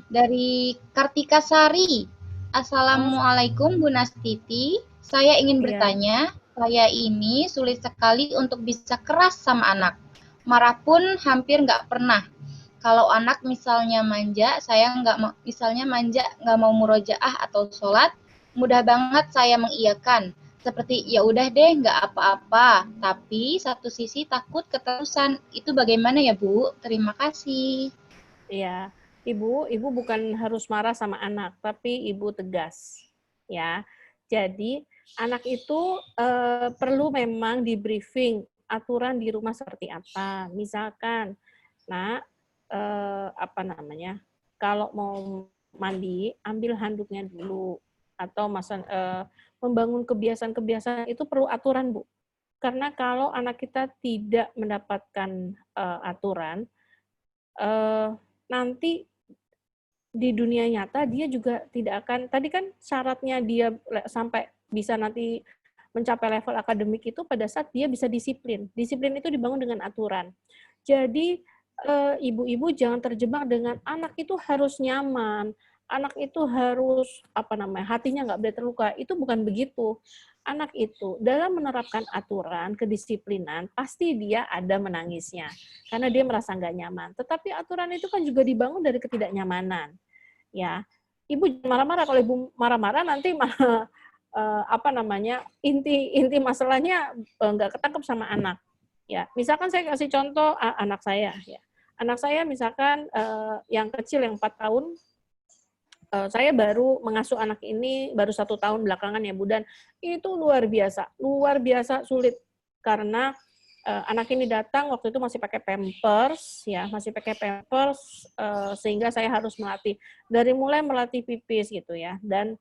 dari Kartika Sari. Assalamualaikum Bu Nastiti. Saya ingin bertanya, saya ini sulit sekali untuk bisa keras sama anak. Marah pun hampir nggak pernah. Kalau anak misalnya manja, saya nggak mau murojaah atau sholat, mudah banget saya mengiyakan. Seperti ya udah deh nggak apa-apa, tapi satu sisi takut keterusan. Itu bagaimana ya Bu? Terima kasih. Iya, ibu bukan harus marah sama anak, tapi ibu tegas, ya. Jadi anak itu perlu memang di briefing aturan di rumah seperti apa. Misalkan, nah, apa namanya, kalau mau mandi, ambil handuknya dulu. Atau membangun kebiasaan-kebiasaan itu perlu aturan, Bu. Karena kalau anak kita tidak mendapatkan aturan, nanti di dunia nyata dia juga tidak akan, tadi kan syaratnya dia sampai bisa nanti mencapai level akademik itu pada saat dia bisa disiplin. Disiplin itu dibangun dengan aturan. Jadi ibu-ibu jangan terjebak dengan anak itu harus nyaman, anak itu harus apa namanya, hatinya nggak boleh terluka. Itu bukan begitu. Anak itu dalam menerapkan aturan, kedisiplinan, pasti dia ada menangisnya karena dia merasa nggak nyaman. Tetapi aturan itu kan juga dibangun dari ketidaknyamanan. Ya, ibu jangan marah-marah. Kalau ibu marah-marah nanti malah apa namanya, inti masalahnya nggak ketangkep sama anak. Ya, misalkan saya kasih contoh anak saya. Ya, anak saya misalkan yang kecil yang 4 tahun. Saya baru mengasuh anak ini baru 1 tahun belakangan ya Bu, dan itu luar biasa sulit karena anak ini datang waktu itu masih pakai pampers ya, sehingga saya harus melatih dari mulai melatih pipis gitu ya, dan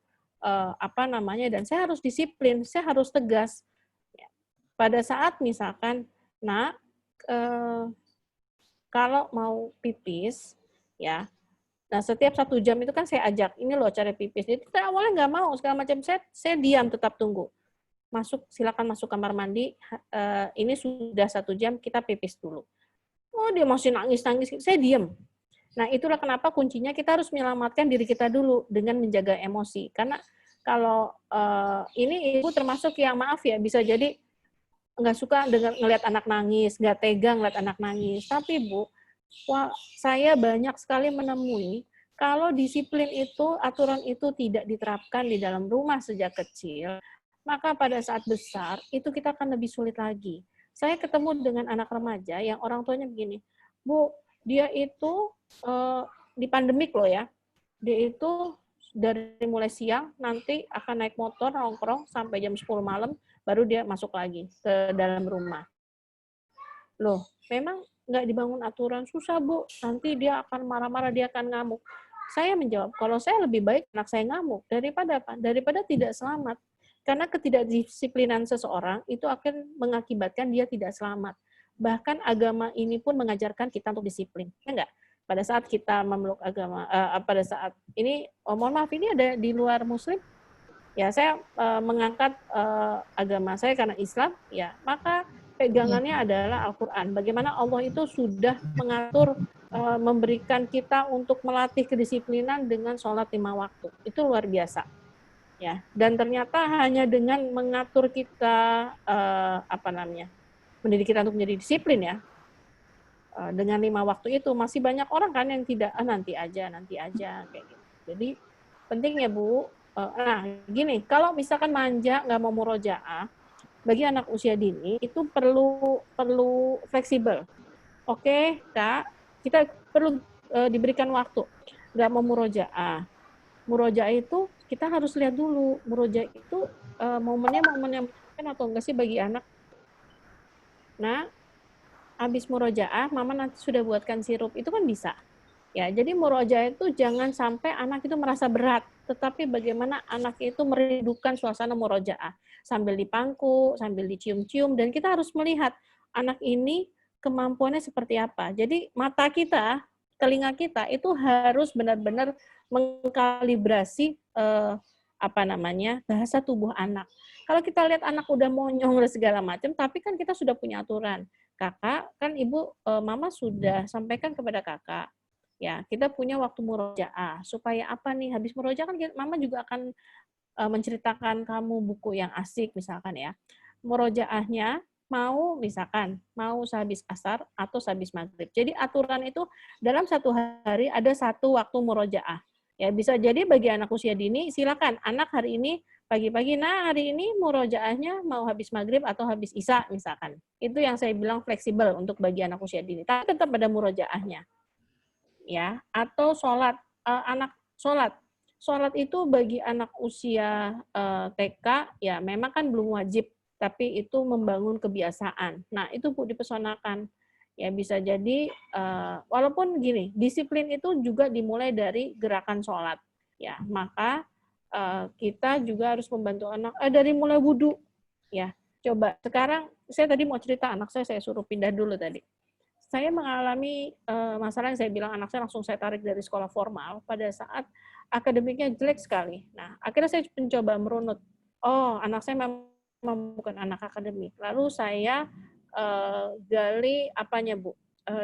apa namanya, dan saya harus disiplin, saya harus tegas. Ya. Pada saat misalkan, Nak, kalau mau pipis ya. Nah, setiap 1 jam itu kan saya ajak, ini loh cara pipis. Jadi kita awalnya nggak mau, segala macam. Saya diam, tetap tunggu. Silakan masuk kamar mandi, ini sudah 1 jam, kita pipis dulu. Oh, dia masih nangis-nangis, saya diam. Nah, itulah kenapa kuncinya kita harus menyelamatkan diri kita dulu dengan menjaga emosi. Karena kalau ini ibu termasuk yang maaf ya, bisa jadi nggak suka ngelihat anak nangis, nggak tega ngelihat anak nangis. Tapi Bu, wah, saya banyak sekali menemui kalau disiplin itu, aturan itu tidak diterapkan di dalam rumah sejak kecil, maka pada saat besar itu kita akan lebih sulit lagi. Saya ketemu dengan anak remaja yang orang tuanya begini, Bu, dia itu di pandemik loh ya, dia itu dari mulai siang nanti akan naik motor nongkrong sampai jam 10 malam, baru dia masuk lagi ke dalam rumah. Loh, memang nggak dibangun aturan, susah Bu, nanti dia akan marah-marah, dia akan ngamuk. Saya menjawab, kalau saya lebih baik anak saya ngamuk daripada apa? Daripada tidak selamat. Karena ketidakdisiplinan seseorang itu akan mengakibatkan dia tidak selamat. Bahkan agama ini pun mengajarkan kita untuk disiplin, ya enggak? Pada saat kita memeluk agama, pada saat ini, mohon maaf, ini ada di luar Muslim, ya saya mengangkat agama saya karena Islam, ya maka pegangannya adalah Al-Quran. Bagaimana Allah itu sudah mengatur, memberikan kita untuk melatih kedisiplinan dengan sholat 5 waktu. Itu luar biasa. Ya, dan ternyata hanya dengan mengatur kita, apa namanya, mendidik kita untuk menjadi disiplin ya, dengan 5 waktu itu, masih banyak orang kan yang tidak, nanti aja, kayak gitu. Jadi penting ya Bu, nah gini, kalau misalkan manja, nggak mau murojaah, bagi anak usia dini itu perlu fleksibel. Oke, Kak, kita perlu diberikan waktu. Nggak mau murojaah. Murojaah itu kita harus lihat dulu, murojaah itu momennya menyenangkan atau enggak sih bagi anak. Nah, habis murojaah, mama nanti sudah buatkan sirup, itu kan bisa. Ya, jadi murojaah itu jangan sampai anak itu merasa berat, tetapi bagaimana anak itu merindukan suasana murojaah. Sambil dipangku, sambil dicium-cium, dan kita harus melihat anak ini kemampuannya seperti apa. Jadi mata kita, telinga kita itu harus benar-benar mengkalibrasi apa namanya, bahasa tubuh anak. Kalau kita lihat anak udah monyong dan segala macam, tapi kan kita sudah punya aturan. Kakak, kan ibu, mama sudah sampaikan kepada kakak, ya kita punya waktu murojaah, supaya apa nih, habis murojaah kan mama juga akan menceritakan kamu buku yang asik misalkan ya. Murojaahnya mau sehabis asar atau sehabis maghrib. Jadi aturan itu dalam 1 hari ada 1 waktu murojaah. Ya bisa jadi bagi anak usia dini, silakan anak hari ini pagi-pagi, nah hari ini murojaahnya mau habis maghrib atau habis isya misalkan. Itu yang saya bilang fleksibel untuk bagi anak usia dini. Tapi tetap ada murojaahnya. Ya, atau anak sholat itu bagi anak usia TK ya memang kan belum wajib tapi itu membangun kebiasaan. Nah, itu Bu dipesonakan. Ya bisa jadi walaupun gini, disiplin itu juga dimulai dari gerakan sholat. Ya, maka kita juga harus membantu anak dari mulai wudhu. Ya, coba sekarang saya tadi mau cerita anak saya suruh pindah dulu tadi. Saya mengalami masalah yang saya bilang anak saya langsung saya tarik dari sekolah formal pada saat akademiknya jelek sekali. Nah, akhirnya saya mencoba merunut. Oh, anak saya memang bukan anak akademik. Lalu saya gali apanya, Bu.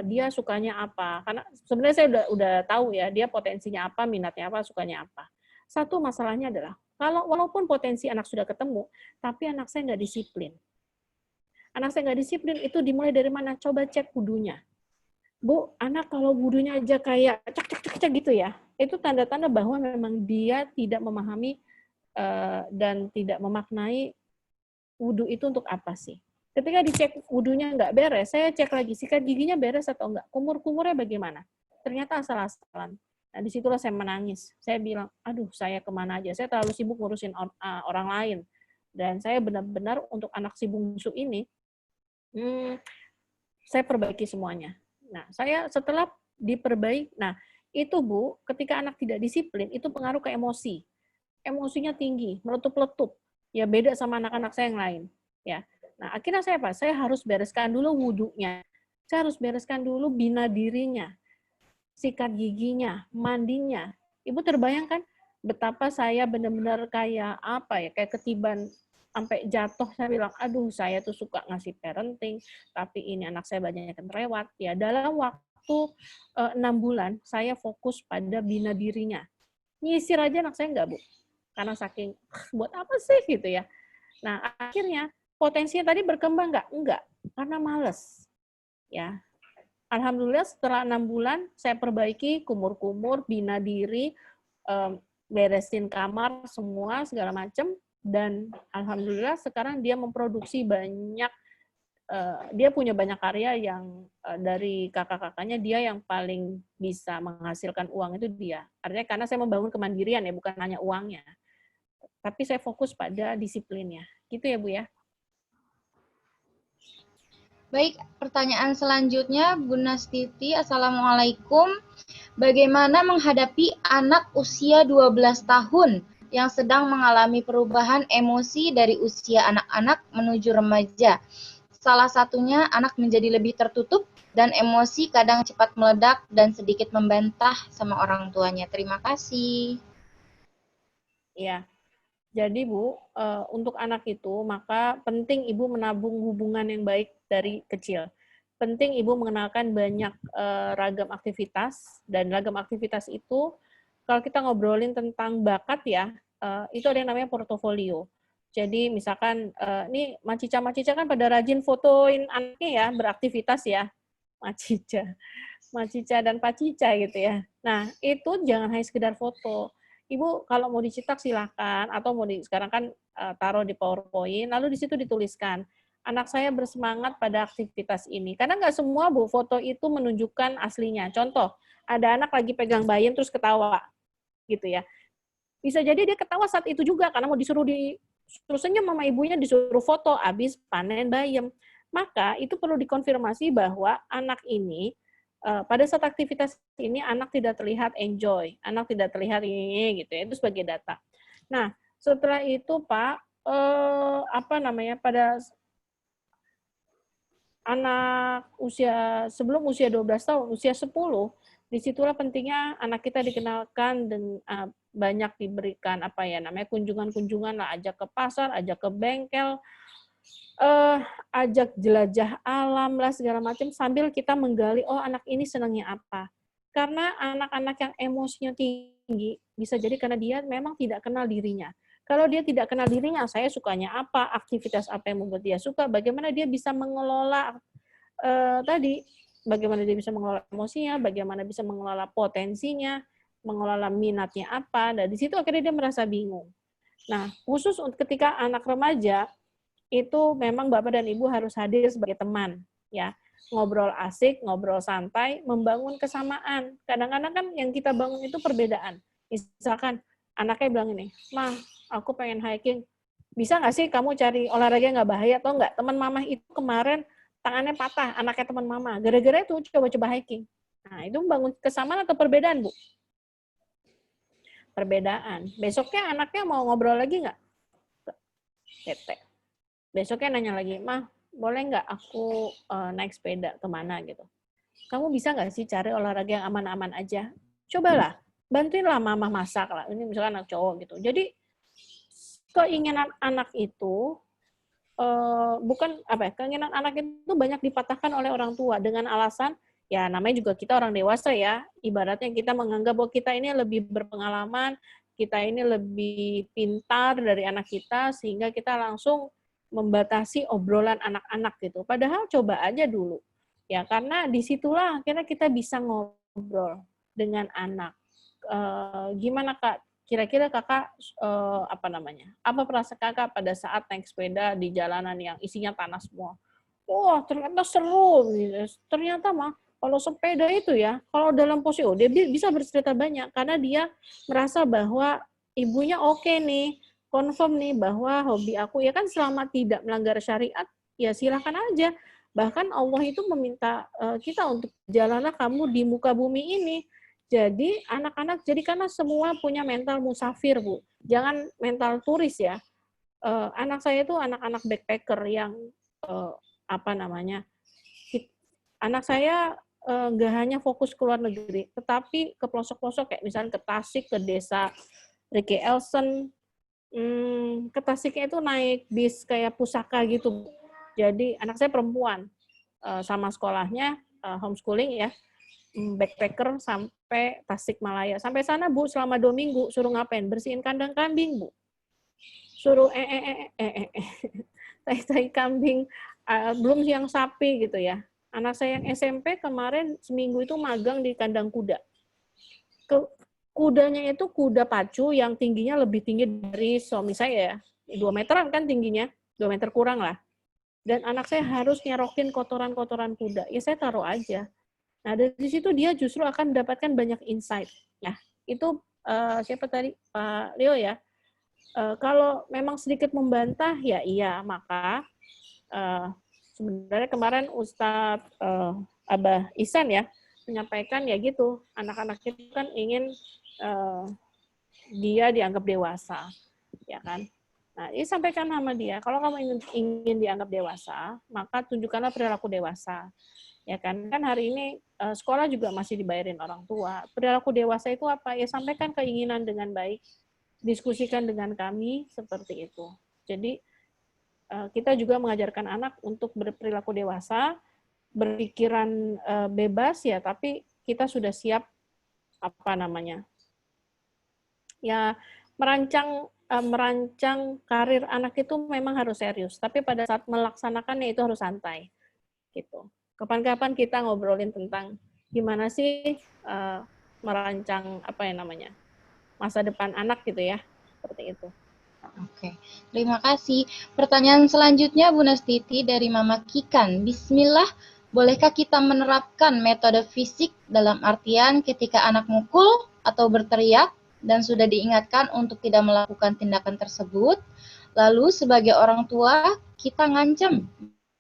Dia sukanya apa? Karena sebenarnya saya udah tahu ya, dia potensinya apa, minatnya apa, sukanya apa. Satu masalahnya adalah, kalau walaupun potensi anak sudah ketemu, tapi anak saya nggak disiplin. Anak saya nggak disiplin, itu dimulai dari mana? Coba cek wudunya. Bu, anak kalau wudunya aja kayak cak gitu ya, itu tanda-tanda bahwa memang dia tidak memahami dan tidak memaknai wudu itu untuk apa sih. Ketika dicek wudunya nggak beres, saya cek lagi sikat giginya beres atau enggak, kumur-kumurnya bagaimana. Ternyata asal-asalan. Nah, disitulah saya menangis. Saya bilang, aduh, saya kemana aja. Saya terlalu sibuk ngurusin orang lain. Dan saya benar-benar untuk anak si bungsu ini, saya perbaiki semuanya. Nah, saya setelah diperbaiki, nah itu Bu, ketika anak tidak disiplin, itu pengaruh ke emosi. Emosinya tinggi, meletup-letup. Ya beda sama anak-anak saya yang lain. Ya. Nah, akhirnya saya apa? Saya harus bereskan dulu wudunya. Saya harus bereskan dulu bina dirinya, sikat giginya, mandinya. Ibu terbayangkan betapa saya benar-benar kayak apa ya, kayak ketiban sampai jatuh. Saya bilang, aduh saya tuh suka ngasih parenting, tapi ini anak saya banyak yang terlewat. Ya dalam waktu 6 bulan, saya fokus pada bina dirinya. Nyisir aja anak saya enggak, Bu. Karena saking, buat apa sih gitu ya. Nah akhirnya potensinya tadi berkembang nggak? Enggak, karena males. Ya, alhamdulillah setelah 6 bulan saya perbaiki kumur-kumur, bina diri, beresin kamar semua segala macam, dan alhamdulillah sekarang dia memproduksi banyak, dia punya banyak karya yang dari kakak-kakaknya dia yang paling bisa menghasilkan uang itu dia. Artinya karena saya membangun kemandirian ya, bukan hanya uangnya. Tapi saya fokus pada disiplinnya. Gitu ya Bu ya. Baik, pertanyaan selanjutnya Bu Nastiti, Assalamualaikum. Bagaimana menghadapi anak usia 12 tahun yang sedang mengalami perubahan emosi dari usia anak-anak menuju remaja? Salah satunya anak menjadi lebih tertutup dan emosi kadang cepat meledak dan sedikit membantah sama orang tuanya. Terima kasih. Iya. Jadi Bu, untuk anak itu maka penting Ibu menabung hubungan yang baik dari kecil. Penting Ibu mengenalkan banyak ragam aktivitas, dan ragam aktivitas itu kalau kita ngobrolin tentang bakat ya, itu ada yang namanya portofolio. Jadi misalkan ini Macica kan pada rajin fotoin anaknya ya, beraktivitas ya. Macica dan Pacica gitu ya. Nah, itu jangan hanya sekedar foto. Ibu kalau mau dicetak silahkan, atau mau sekarang kan taruh di PowerPoint, lalu di situ dituliskan, anak saya bersemangat pada aktivitas ini. Karena nggak semua Bu foto itu menunjukkan aslinya. Contoh, ada anak lagi pegang bayam terus ketawa, gitu ya. Bisa jadi dia ketawa saat itu juga karena mau disuruh senyum sama ibunya, disuruh foto habis panen bayam. Maka itu perlu dikonfirmasi bahwa anak ini pada saat aktivitas ini anak tidak terlihat enjoy, anak tidak terlihat ini gitu ya, itu sebagai data. Nah, setelah itu Pak, pada anak sebelum usia 12 tahun, usia 10, disitulah pentingnya anak kita dikenalkan dan banyak diberikan kunjungan-kunjungan lah, ajak ke pasar, ajak ke bengkel, ajak jelajah alam lah segala macam, sambil kita menggali, oh anak ini senangnya apa. Karena anak-anak yang emosinya tinggi, bisa jadi karena dia memang tidak kenal dirinya. Kalau dia tidak kenal dirinya, saya sukanya apa, aktivitas apa yang membuat dia suka, bagaimana dia bisa mengelola bagaimana dia bisa mengelola emosinya, bagaimana bisa mengelola potensinya, mengelola minatnya apa, dan di situ akhirnya dia merasa bingung. Nah, khusus untuk ketika anak remaja, itu memang Bapak dan Ibu harus hadir sebagai teman, ya. Ngobrol asik, ngobrol santai, membangun kesamaan. Kadang-kadang kan yang kita bangun itu perbedaan. Misalkan anaknya bilang ini, "Ma, aku pengen hiking." Bisa nggak sih kamu cari olahraga yang nggak bahaya atau nggak? Teman mama itu kemarin tangannya patah, anaknya teman mama. Gara-gara itu coba-coba hiking. Nah, itu bangun kesamaan atau perbedaan, Bu? Perbedaan. Besoknya anaknya mau ngobrol lagi nggak? Tete. Besoknya nanya lagi, Mah, boleh nggak aku naik sepeda kemana gitu? Kamu bisa nggak sih cari olahraga yang aman-aman aja? Cobalah, bantuinlah mama masak lah. Ini misalkan anak cowok gitu. Jadi keinginan anak itu bukan apa ya, keinginan anak itu banyak dipatahkan oleh orang tua dengan alasan ya namanya juga kita orang dewasa ya, ibaratnya kita menganggap bahwa kita ini lebih berpengalaman, kita ini lebih pintar dari anak kita sehingga kita langsung membatasi obrolan anak-anak gitu. Padahal coba aja dulu. Ya, karena disitulah akhirnya kita bisa ngobrol dengan anak. Gimana Kak, kira-kira kakak apa namanya? Apa perasaan kakak pada saat naik sepeda di jalanan yang isinya tanah semua? Wah, ternyata seru. Ternyata mah kalau sepeda itu ya, kalau dalam posisi dia bisa bercerita banyak karena dia merasa bahwa ibunya oke nih, confirm nih bahwa hobi aku ya kan selama tidak melanggar syariat, ya silakan aja. Bahkan Allah itu meminta kita untuk jalanlah kamu di muka bumi ini. Jadi anak-anak, jadi karena semua punya mental musafir, Bu. Jangan mental turis ya. Anak saya itu anak-anak backpacker yang apa namanya? Anak saya nggak hanya fokus ke luar negeri, tetapi ke pelosok-pelosok kayak misalnya ke Tasik, ke desa Ricky Elson, ke Tasiknya itu naik bis kayak pusaka gitu. Jadi anak saya perempuan, sama sekolahnya homeschooling ya, backpacker sampai Tasikmalaya. Sampai sana Bu selama 2 minggu suruh ngapain? Bersihin kandang kambing Bu. Suruh tai kambing, belum yang sapi gitu ya. Anak saya yang SMP kemarin seminggu itu magang di kandang kuda. Kudanya itu kuda pacu yang tingginya lebih tinggi dari suami saya ya. 2 meteran kan tingginya, 2 meter kurang lah. Dan anak saya harus nyerokin kotoran-kotoran kuda. Ya saya taruh aja. Nah, dari situ dia justru akan mendapatkan banyak insight. Nah, itu siapa tadi? Pak Leo ya. Kalau memang sedikit membantah, ya iya. Maka sebenarnya kemarin Ustadz Abah Ihsan ya, menyampaikan ya gitu, anak-anak itu kan ingin dia dianggap dewasa, ya kan? Nah, ini sampaikan sama dia, kalau kamu ingin dianggap dewasa, maka tunjukkanlah perilaku dewasa. Ya kan hari ini sekolah juga masih dibayarin orang tua. Perilaku dewasa itu apa? Ya sampaikan keinginan dengan baik, diskusikan dengan kami seperti itu. Jadi kita juga mengajarkan anak untuk berperilaku dewasa, berpikiran bebas ya, tapi kita sudah siap apa namanya? Ya merancang karir anak itu memang harus serius, tapi pada saat melaksanakannya itu harus santai gitu. Kapan-kapan kita ngobrolin tentang gimana sih merancang apa ya namanya masa depan anak gitu ya, seperti itu. Oke, terima kasih. Pertanyaan selanjutnya Bu Nastiti dari Mama Kikan. Bismillah, bolehkah kita menerapkan metode fisik dalam artian ketika anak mukul atau berteriak dan sudah diingatkan untuk tidak melakukan tindakan tersebut, lalu sebagai orang tua kita ngancam.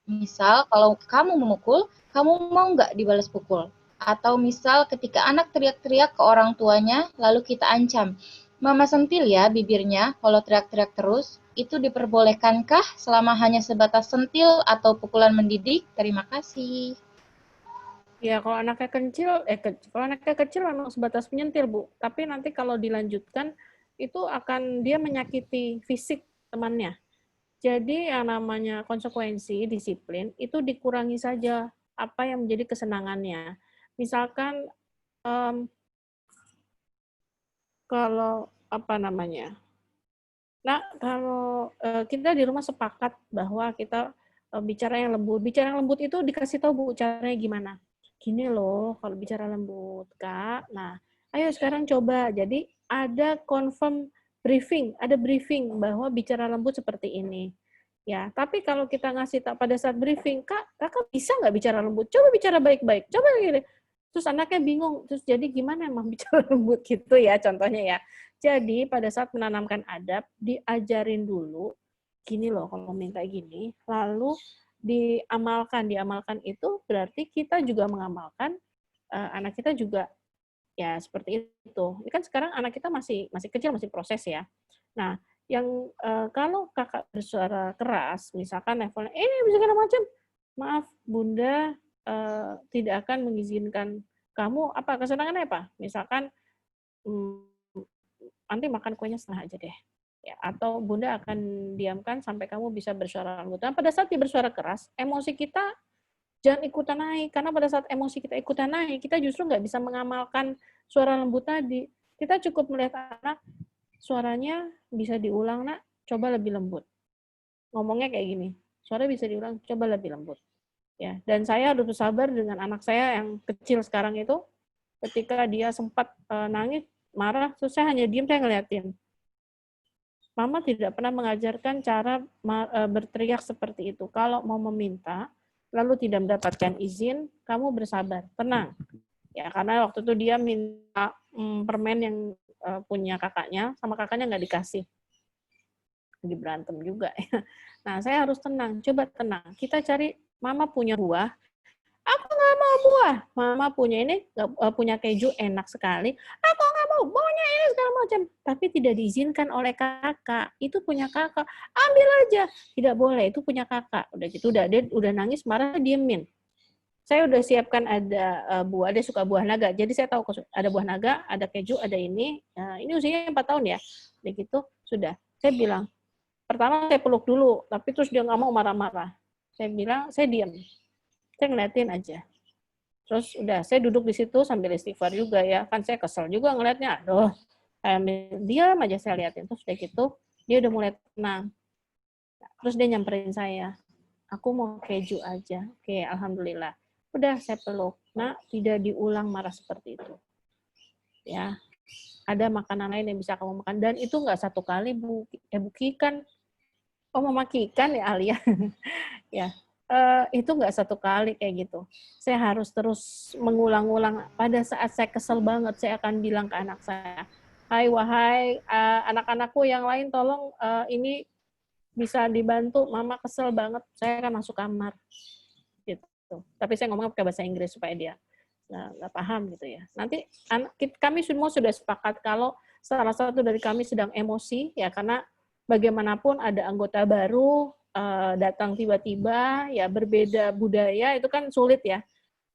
Misal kalau kamu memukul, kamu mau nggak dibalas pukul? Atau misal ketika anak teriak-teriak ke orang tuanya, lalu kita ancam. Mama sentil ya bibirnya kalau teriak-teriak terus. Itu diperbolehkankah selama hanya sebatas sentil atau pukulan mendidik? Terima kasih. Ya kalau anaknya kecil memang sebatas menyentil Bu. Tapi nanti kalau dilanjutkan itu akan dia menyakiti fisik temannya. Jadi yang namanya konsekuensi disiplin itu dikurangi saja apa yang menjadi kesenangannya. Misalkan kalau apa namanya? Nah, kalau kita di rumah sepakat bahwa kita bicara yang lembut. Bicara yang lembut itu dikasih tahu Bu caranya gimana. Gini loh, kalau bicara lembut, Kak. Nah, ayo sekarang coba. Jadi ada confirm briefing, ada briefing bahwa bicara lembut seperti ini. Ya, tapi kalau kita ngasih tak pada saat briefing, Kakak bisa nggak bicara lembut? Coba bicara baik-baik. Coba gini. Terus anaknya bingung. Terus jadi gimana emang bicara lembut gitu ya contohnya ya. Jadi pada saat menanamkan adab, diajarin dulu gini loh kalau minta gini, lalu diamalkan itu berarti kita juga mengamalkan, anak kita juga ya seperti itu. Ini kan sekarang anak kita masih masih kecil, masih proses ya. Nah, yang, kalau Kakak bersuara keras, misalkan levelnya, "Ini segala macam," "Maaf Bunda, tidak akan mengizinkan kamu," apa, kesenangannya apa? Misalkan, mmm, "Nanti makan kuenya setengah aja deh," ya, atau, "Bunda akan diamkan sampai kamu bisa bersuara lembut." Dan pada saat dia bersuara keras, emosi kita jangan ikutan naik, karena pada saat emosi kita ikutan naik, kita justru nggak bisa mengamalkan suara lembut tadi. Kita cukup melihat anak, "Suaranya bisa diulang, Nak, coba lebih lembut." Ngomongnya kayak gini, "Suara bisa diulang, coba lebih lembut." Ya, dan saya harus bersabar dengan anak saya yang kecil sekarang itu, ketika dia sempat, nangis, marah, terus saya hanya diem, saya ngeliatin. Mama tidak pernah mengajarkan cara berteriak seperti itu. Kalau mau meminta, lalu tidak mendapatkan izin, kamu bersabar, tenang. Ya, karena waktu itu dia minta permen yang punya kakaknya, sama kakaknya nggak dikasih. Lagi berantem juga. Nah, saya harus tenang, coba tenang. Kita cari, mama punya buah, aku nggak mau buah. Mama punya ini, punya keju enak sekali. Aku nggak mau, maunya ini segala macam. Tapi tidak diizinkan oleh kakak. Itu punya kakak. Ambil aja. Tidak boleh, itu punya kakak. Udah gitu, dia udah nangis, marah, diemin. Saya udah siapkan ada buah, dia suka buah naga. Jadi saya tahu ada buah naga, ada keju, ada ini. Ini usianya 4 tahun ya. Udah gitu, sudah. Saya bilang, pertama saya peluk dulu, tapi terus dia nggak mau marah-marah. Saya bilang, saya diam. Saya ngeliatin aja. Terus udah, saya duduk di situ sambil istighfar juga ya. Kan saya kesel juga ngeliatnya. Aduh, diam aja saya liatin. Terus udah gitu, dia udah mulai tenang. Terus dia nyamperin saya. Aku mau keju aja. Oke, alhamdulillah. Udah, saya peluk. Nah, tidak diulang marah seperti itu. Ya, ada makanan lain yang bisa kamu makan. Dan itu nggak satu kali, Bu. Bu Ki kan, oh Mama Ki kan ya Alia. Ya, itu nggak satu kali kayak gitu. Saya harus terus mengulang-ulang. Pada saat saya kesel banget, saya akan bilang ke anak saya, "Hai, wahai anak-anakku yang lain, tolong ini bisa dibantu, Mama kesel banget." Saya akan masuk kamar. Gitu. Tapi saya ngomong pakai bahasa Inggris supaya dia nggak paham gitu ya. Nanti kami semua sudah sepakat kalau salah satu dari kami sedang emosi, ya karena bagaimanapun ada anggota baru datang tiba-tiba, ya berbeda budaya, itu kan sulit ya.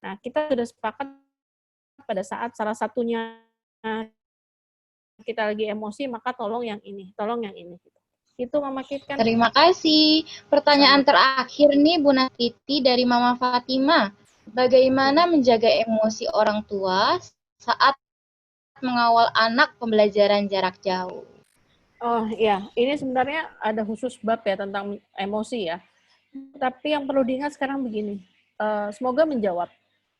Nah, kita sudah sepakat pada saat salah satunya kita lagi emosi, maka tolong yang ini, tolong yang ini. Itu Mama Kit kan. Terima kasih. Pertanyaan terakhir nih Bu Natiti dari Mama Fatima. Bagaimana menjaga emosi orang tua saat mengawal anak pembelajaran jarak jauh? Oh iya, ini sebenarnya ada khusus bab ya tentang emosi ya. Tapi yang perlu diingat sekarang begini, semoga menjawab.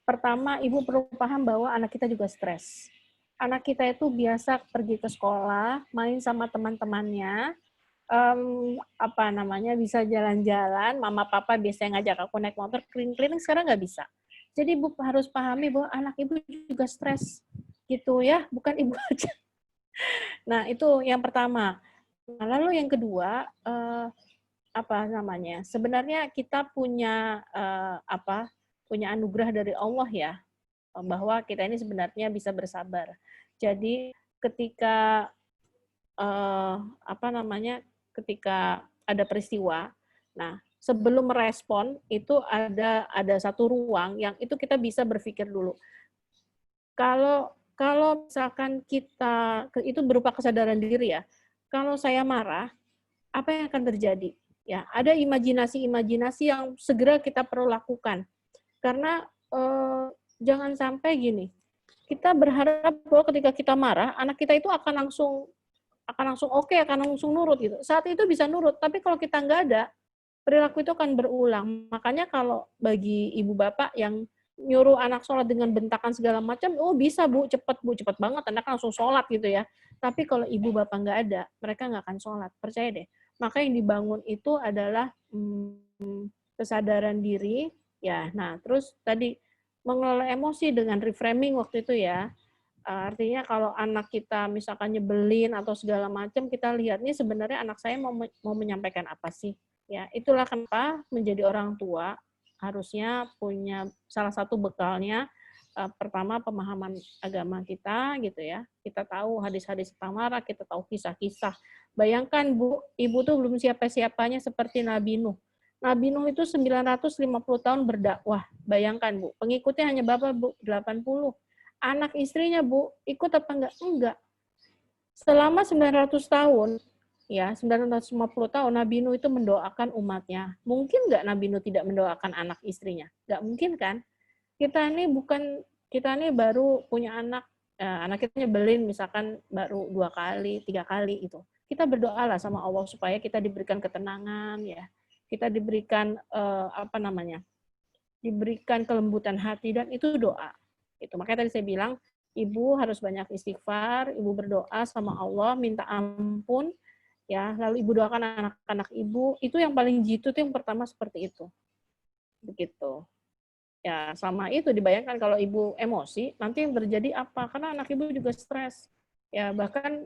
Pertama, ibu perlu paham bahwa anak kita juga stres. Anak kita itu biasa pergi ke sekolah, main sama teman-temannya, apa namanya, bisa jalan-jalan, mama papa biasanya ngajak aku naik motor, keliling-keliling, sekarang nggak bisa. Jadi ibu harus pahami bahwa anak ibu juga stres, gitu ya, bukan ibu aja. Nah, itu yang pertama. Nah, lalu yang kedua, apa namanya? Sebenarnya kita punya punya anugerah dari Allah ya, bahwa kita ini sebenarnya bisa bersabar. Jadi ketika apa namanya? Ketika ada peristiwa, nah sebelum merespon itu ada satu ruang yang itu kita bisa berpikir dulu. Kalau misalkan kita itu berupa kesadaran diri ya. Kalau saya marah, apa yang akan terjadi? Ya, ada imajinasi-imajinasi yang segera kita perlu lakukan. Karena jangan sampai gini. Kita berharap bahwa ketika kita marah, anak kita itu akan langsung oke, akan langsung nurut gitu. Saat itu bisa nurut, tapi kalau kita nggak ada, perilaku itu akan berulang. Makanya kalau bagi ibu bapak yang nyuruh anak sholat dengan bentakan segala macam, oh bisa Bu, cepet banget, anak langsung sholat gitu ya. Tapi kalau ibu bapak nggak ada, mereka nggak akan sholat, percaya deh. Maka yang dibangun itu adalah kesadaran diri, ya. Nah, terus tadi mengelola emosi dengan reframing waktu itu ya. Artinya kalau anak kita misalkan nyebelin atau segala macam, kita lihat nih sebenarnya anak saya mau menyampaikan apa sih. Ya, itulah kenapa menjadi orang tua harusnya punya salah satu bekalnya, pertama pemahaman agama kita gitu ya. Kita tahu hadis-hadis Tamara, kita tahu kisah-kisah. Bayangkan Bu, Ibu tuh belum siapa-siapanya seperti Nabi Nuh. Nabi Nuh itu 950 tahun berdakwah. Bayangkan Bu, pengikutnya hanya berapa Bu? 80. Anak istrinya Bu, ikut apa enggak? Enggak. Selama 900 tahun, ya 950 tahun Nabi Nuh itu mendoakan umatnya. Mungkin enggak Nabi Nuh tidak mendoakan anak istrinya? Enggak mungkin kan? Kita ini baru punya anak, anak kita nyebelin misalkan baru 2 kali, 3 kali itu. Kita berdoalah sama Allah supaya kita diberikan ketenangan ya. Kita diberikan diberikan kelembutan hati dan itu doa. Itu makanya tadi saya bilang ibu harus banyak istighfar, ibu berdoa sama Allah, minta ampun ya, lalu ibu doakan anak-anak ibu. Itu yang paling jitu tuh yang pertama seperti itu. Begitu. Ya, sama itu dibayangkan kalau ibu emosi, nanti yang terjadi apa? Karena anak ibu juga stres. Ya, bahkan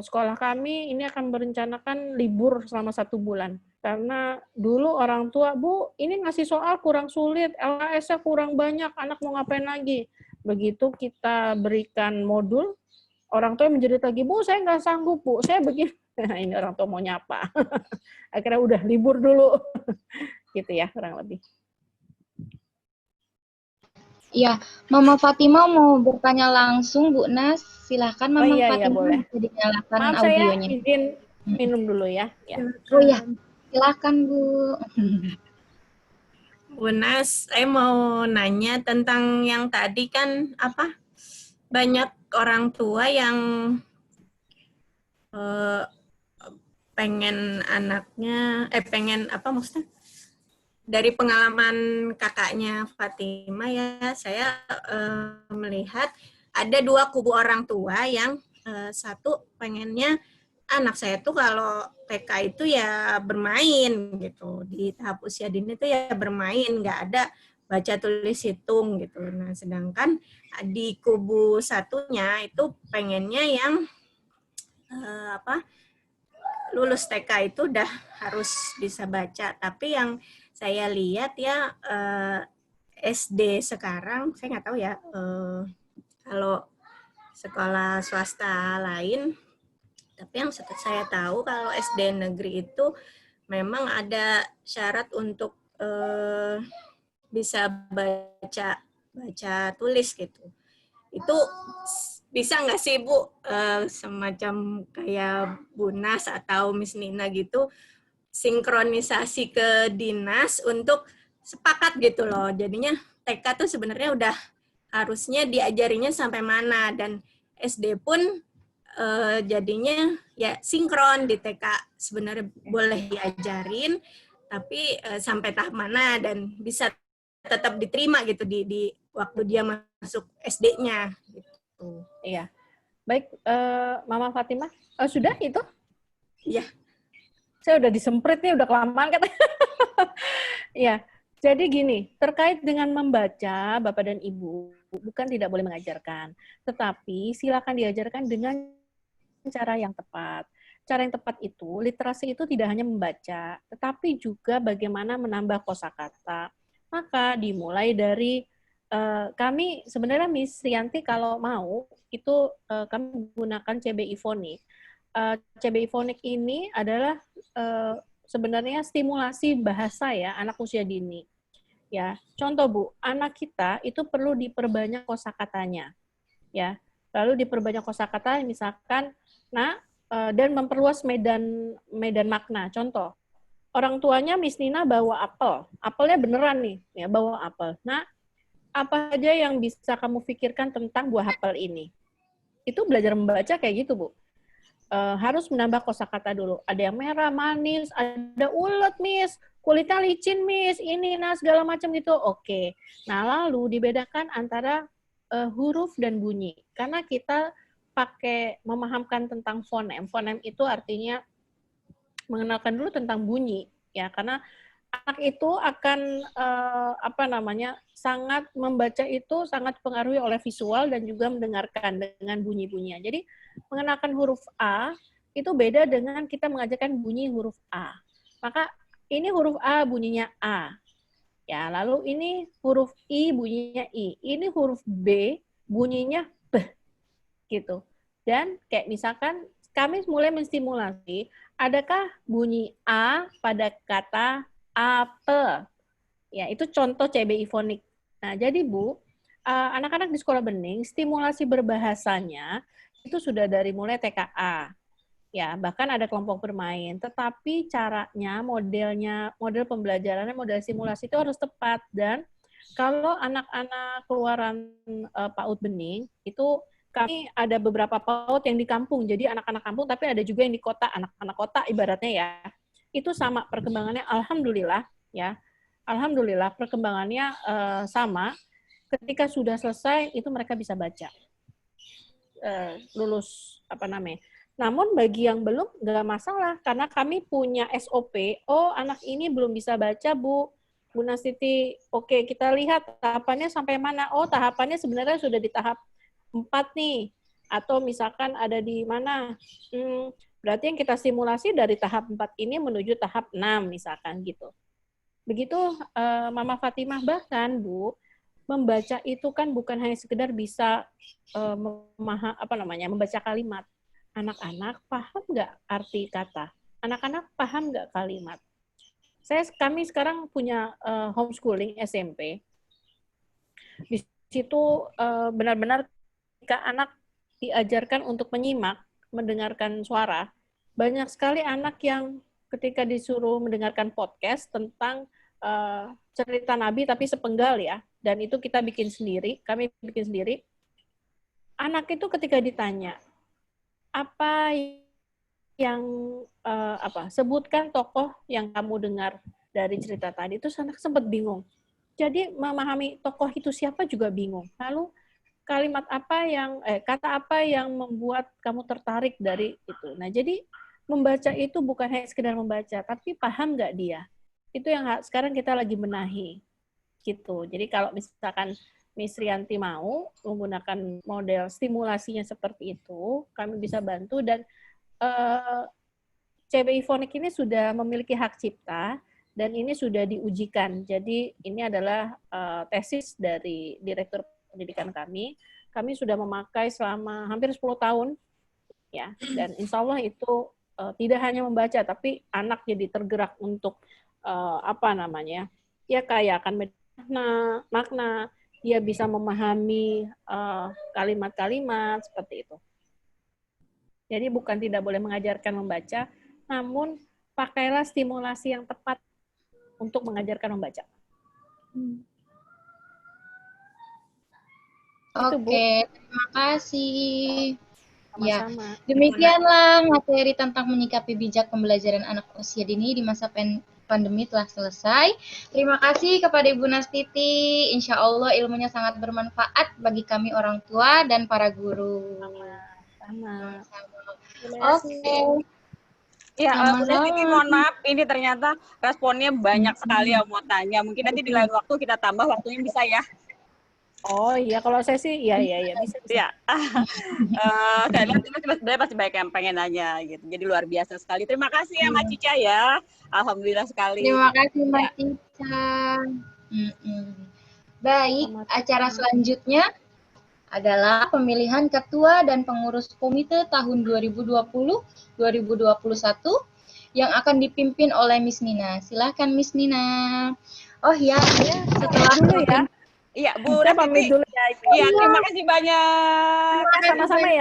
sekolah kami ini akan merencanakan libur selama 1 bulan. Karena dulu orang tua, Bu, ini ngasih soal kurang sulit, LKS-nya kurang banyak, anak mau ngapain lagi? Begitu kita berikan modul, orang tua menjerit lagi, Bu, saya nggak sanggup, Bu, saya begini. Ini orang tua mau nyapa. Akhirnya udah libur dulu. Gitu ya, kurang lebih. Ya, Mama Fatima mau bertanya langsung, Bu Nas. Silahkan Mama Fatima, boleh. bisa dinyalakan Maaf, audionya. Saya izin minum dulu ya. Oh ya, silakan Bu. Bu Nas, saya mau nanya tentang yang tadi kan banyak orang tua yang pengen anaknya, maksudnya dari pengalaman kakaknya Fatima ya, saya melihat ada 2 kubu orang tua yang satu pengennya anak saya tuh kalau TK itu ya bermain gitu, di tahap usia dini itu ya bermain, nggak ada baca tulis hitung gitu. Nah, sedangkan di kubu satunya itu pengennya yang lulus TK itu udah harus bisa baca. Tapi yang saya lihat ya SD sekarang, saya nggak tahu ya kalau sekolah swasta lain, tapi yang saya tahu kalau SD negeri itu memang ada syarat untuk bisa baca tulis gitu. Itu bisa nggak sih Bu, semacam kayak Bu Nas atau Miss Nina gitu, sinkronisasi ke dinas untuk sepakat gitu loh. Jadinya TK tuh sebenarnya udah harusnya diajarinya sampai mana, dan SD pun jadinya ya sinkron. Di TK sebenarnya boleh diajarin, tapi sampai tahap mana dan bisa tetap diterima gitu di waktu dia masuk SD-nya gitu. Iya. Baik, Mama Fatima, sudah itu? Iya. Saya udah disemprit nih, udah kelamaan katanya. Iya. Jadi gini, terkait dengan membaca, Bapak dan Ibu, bukan tidak boleh mengajarkan, tetapi silakan diajarkan dengan cara yang tepat. Cara yang tepat itu, literasi itu tidak hanya membaca, tetapi juga bagaimana menambah kosakata. Maka dimulai dari kami sebenarnya Miss Rianti kalau mau itu kami menggunakan CBI Phonik. CBI Phonik ini adalah sebenarnya stimulasi bahasa ya anak usia dini. Ya, contoh Bu, anak kita itu perlu diperbanyak kosakatanya. Ya, lalu diperbanyak kosakata misalkan dan memperluas medan makna. Contoh, orang tuanya Miss Nina bawa apel. Apelnya beneran nih, ya bawa apel. Nah, apa aja yang bisa kamu pikirkan tentang buah apel ini? Itu belajar membaca kayak gitu, Bu. Harus menambah kosakata dulu. Ada yang merah, manis, ada ulet, Miss, kulitnya licin, Miss, ini, segala macam gitu. Oke. Nah, lalu dibedakan antara huruf dan bunyi. Karena kita pakai memahamkan tentang fonem. Fonem itu artinya mengenalkan dulu tentang bunyi, ya. Karena anak itu akan sangat membaca itu sangat dipengaruhi oleh visual dan juga mendengarkan dengan bunyi-bunyinya. Jadi mengenalkan huruf A itu beda dengan kita mengajarkan bunyi huruf A. Maka ini huruf A bunyinya A. Ya, lalu ini huruf I bunyinya I. Ini huruf B bunyinya B gitu. Dan kayak misalkan kami mulai menstimulasi, adakah bunyi A pada kata apel? Ya, itu contoh CBI fonik. Nah, jadi Bu, anak-anak di sekolah bening, stimulasi berbahasanya itu sudah dari mulai TKA. Ya, bahkan ada kelompok bermain. Tetapi caranya, model pembelajarannya, model simulasi itu harus tepat. Dan kalau anak-anak keluaran PAUD bening, itu kami ada beberapa PAUD yang di kampung. Jadi anak-anak kampung, tapi ada juga yang di kota, anak-anak kota ibaratnya ya. Itu sama perkembangannya, alhamdulillah ya. Alhamdulillah perkembangannya sama. Ketika sudah selesai itu mereka bisa baca, lulus Namun bagi yang belum nggak masalah karena kami punya SOP. Oh anak ini belum bisa baca Bu Nastiti. Oke kita lihat tahapannya sampai mana. Oh tahapannya sebenarnya sudah di tahap 4 nih. Atau misalkan ada di mana. Berarti yang kita simulasi dari tahap 4 ini menuju tahap 6 misalkan gitu. Begitu Mama Fatimah bahkan Bu, membaca itu kan bukan hanya sekedar bisa membaca kalimat. Anak-anak paham nggak arti kata? Anak-anak paham nggak kalimat? Kami sekarang punya homeschooling SMP. Di situ benar-benar ketika anak diajarkan untuk menyimak, mendengarkan suara, banyak sekali anak yang ketika disuruh mendengarkan podcast tentang cerita Nabi tapi sepenggal ya, dan itu kita bikin sendiri, kami bikin sendiri. Anak itu ketika ditanya apa yang sebutkan tokoh yang kamu dengar dari cerita tadi, itu anak sempat bingung. Jadi memahami tokoh itu siapa juga bingung. Lalu kalimat apa yang kata apa yang membuat kamu tertarik dari itu. Nah, jadi membaca itu bukan hanya sekedar membaca, tapi paham nggak dia? Itu yang sekarang kita lagi benahi. Gitu. Jadi kalau misalkan Miss Rianti mau menggunakan model stimulasinya seperti itu, kami bisa bantu dan CBI Fonik ini sudah memiliki hak cipta dan ini sudah diujikan. Jadi ini adalah tesis dari Direktur Pendidikan kami. Kami sudah memakai selama hampir 10 tahun ya, dan insya Allah itu tidak hanya membaca tapi anak jadi tergerak untuk ya kayak akan makna, dia bisa memahami kalimat-kalimat seperti itu. Jadi bukan tidak boleh mengajarkan membaca, namun pakailah stimulasi yang tepat untuk mengajarkan membaca. Oke, terima kasih. Sama-sama. Ya, demikianlah materi tentang menyikapi bijak pembelajaran anak usia dini di masa pandemi telah selesai. Terima kasih kepada Ibu Nastiti. Insya Allah ilmunya sangat bermanfaat bagi kami orang tua dan para guru. Sama-sama. Oke. Ya, Bu Nastiti, mohon maaf, ini ternyata responnya banyak sekali yang mau tanya. Mungkin nanti di lain waktu kita tambah waktunya bisa ya. Oh iya, kalau saya sih iya bisa. Ya, saya lihat ini sebenarnya pasti banyak yang pengen nanya gitu. Jadi luar biasa sekali. Terima kasih ya Mbak Cica ya. Alhamdulillah sekali. Terima kasih Mbak Cica. Baik, acara selanjutnya adalah pemilihan ketua dan pengurus komite tahun 2020-2021 yang akan dipimpin oleh Miss Nina. Silahkan Miss Nina. Oh ya, setelah dulu ya. Iya, Bu Saya pamit dulu ya. Iya, terima kasih banyak. Sama-sama ya.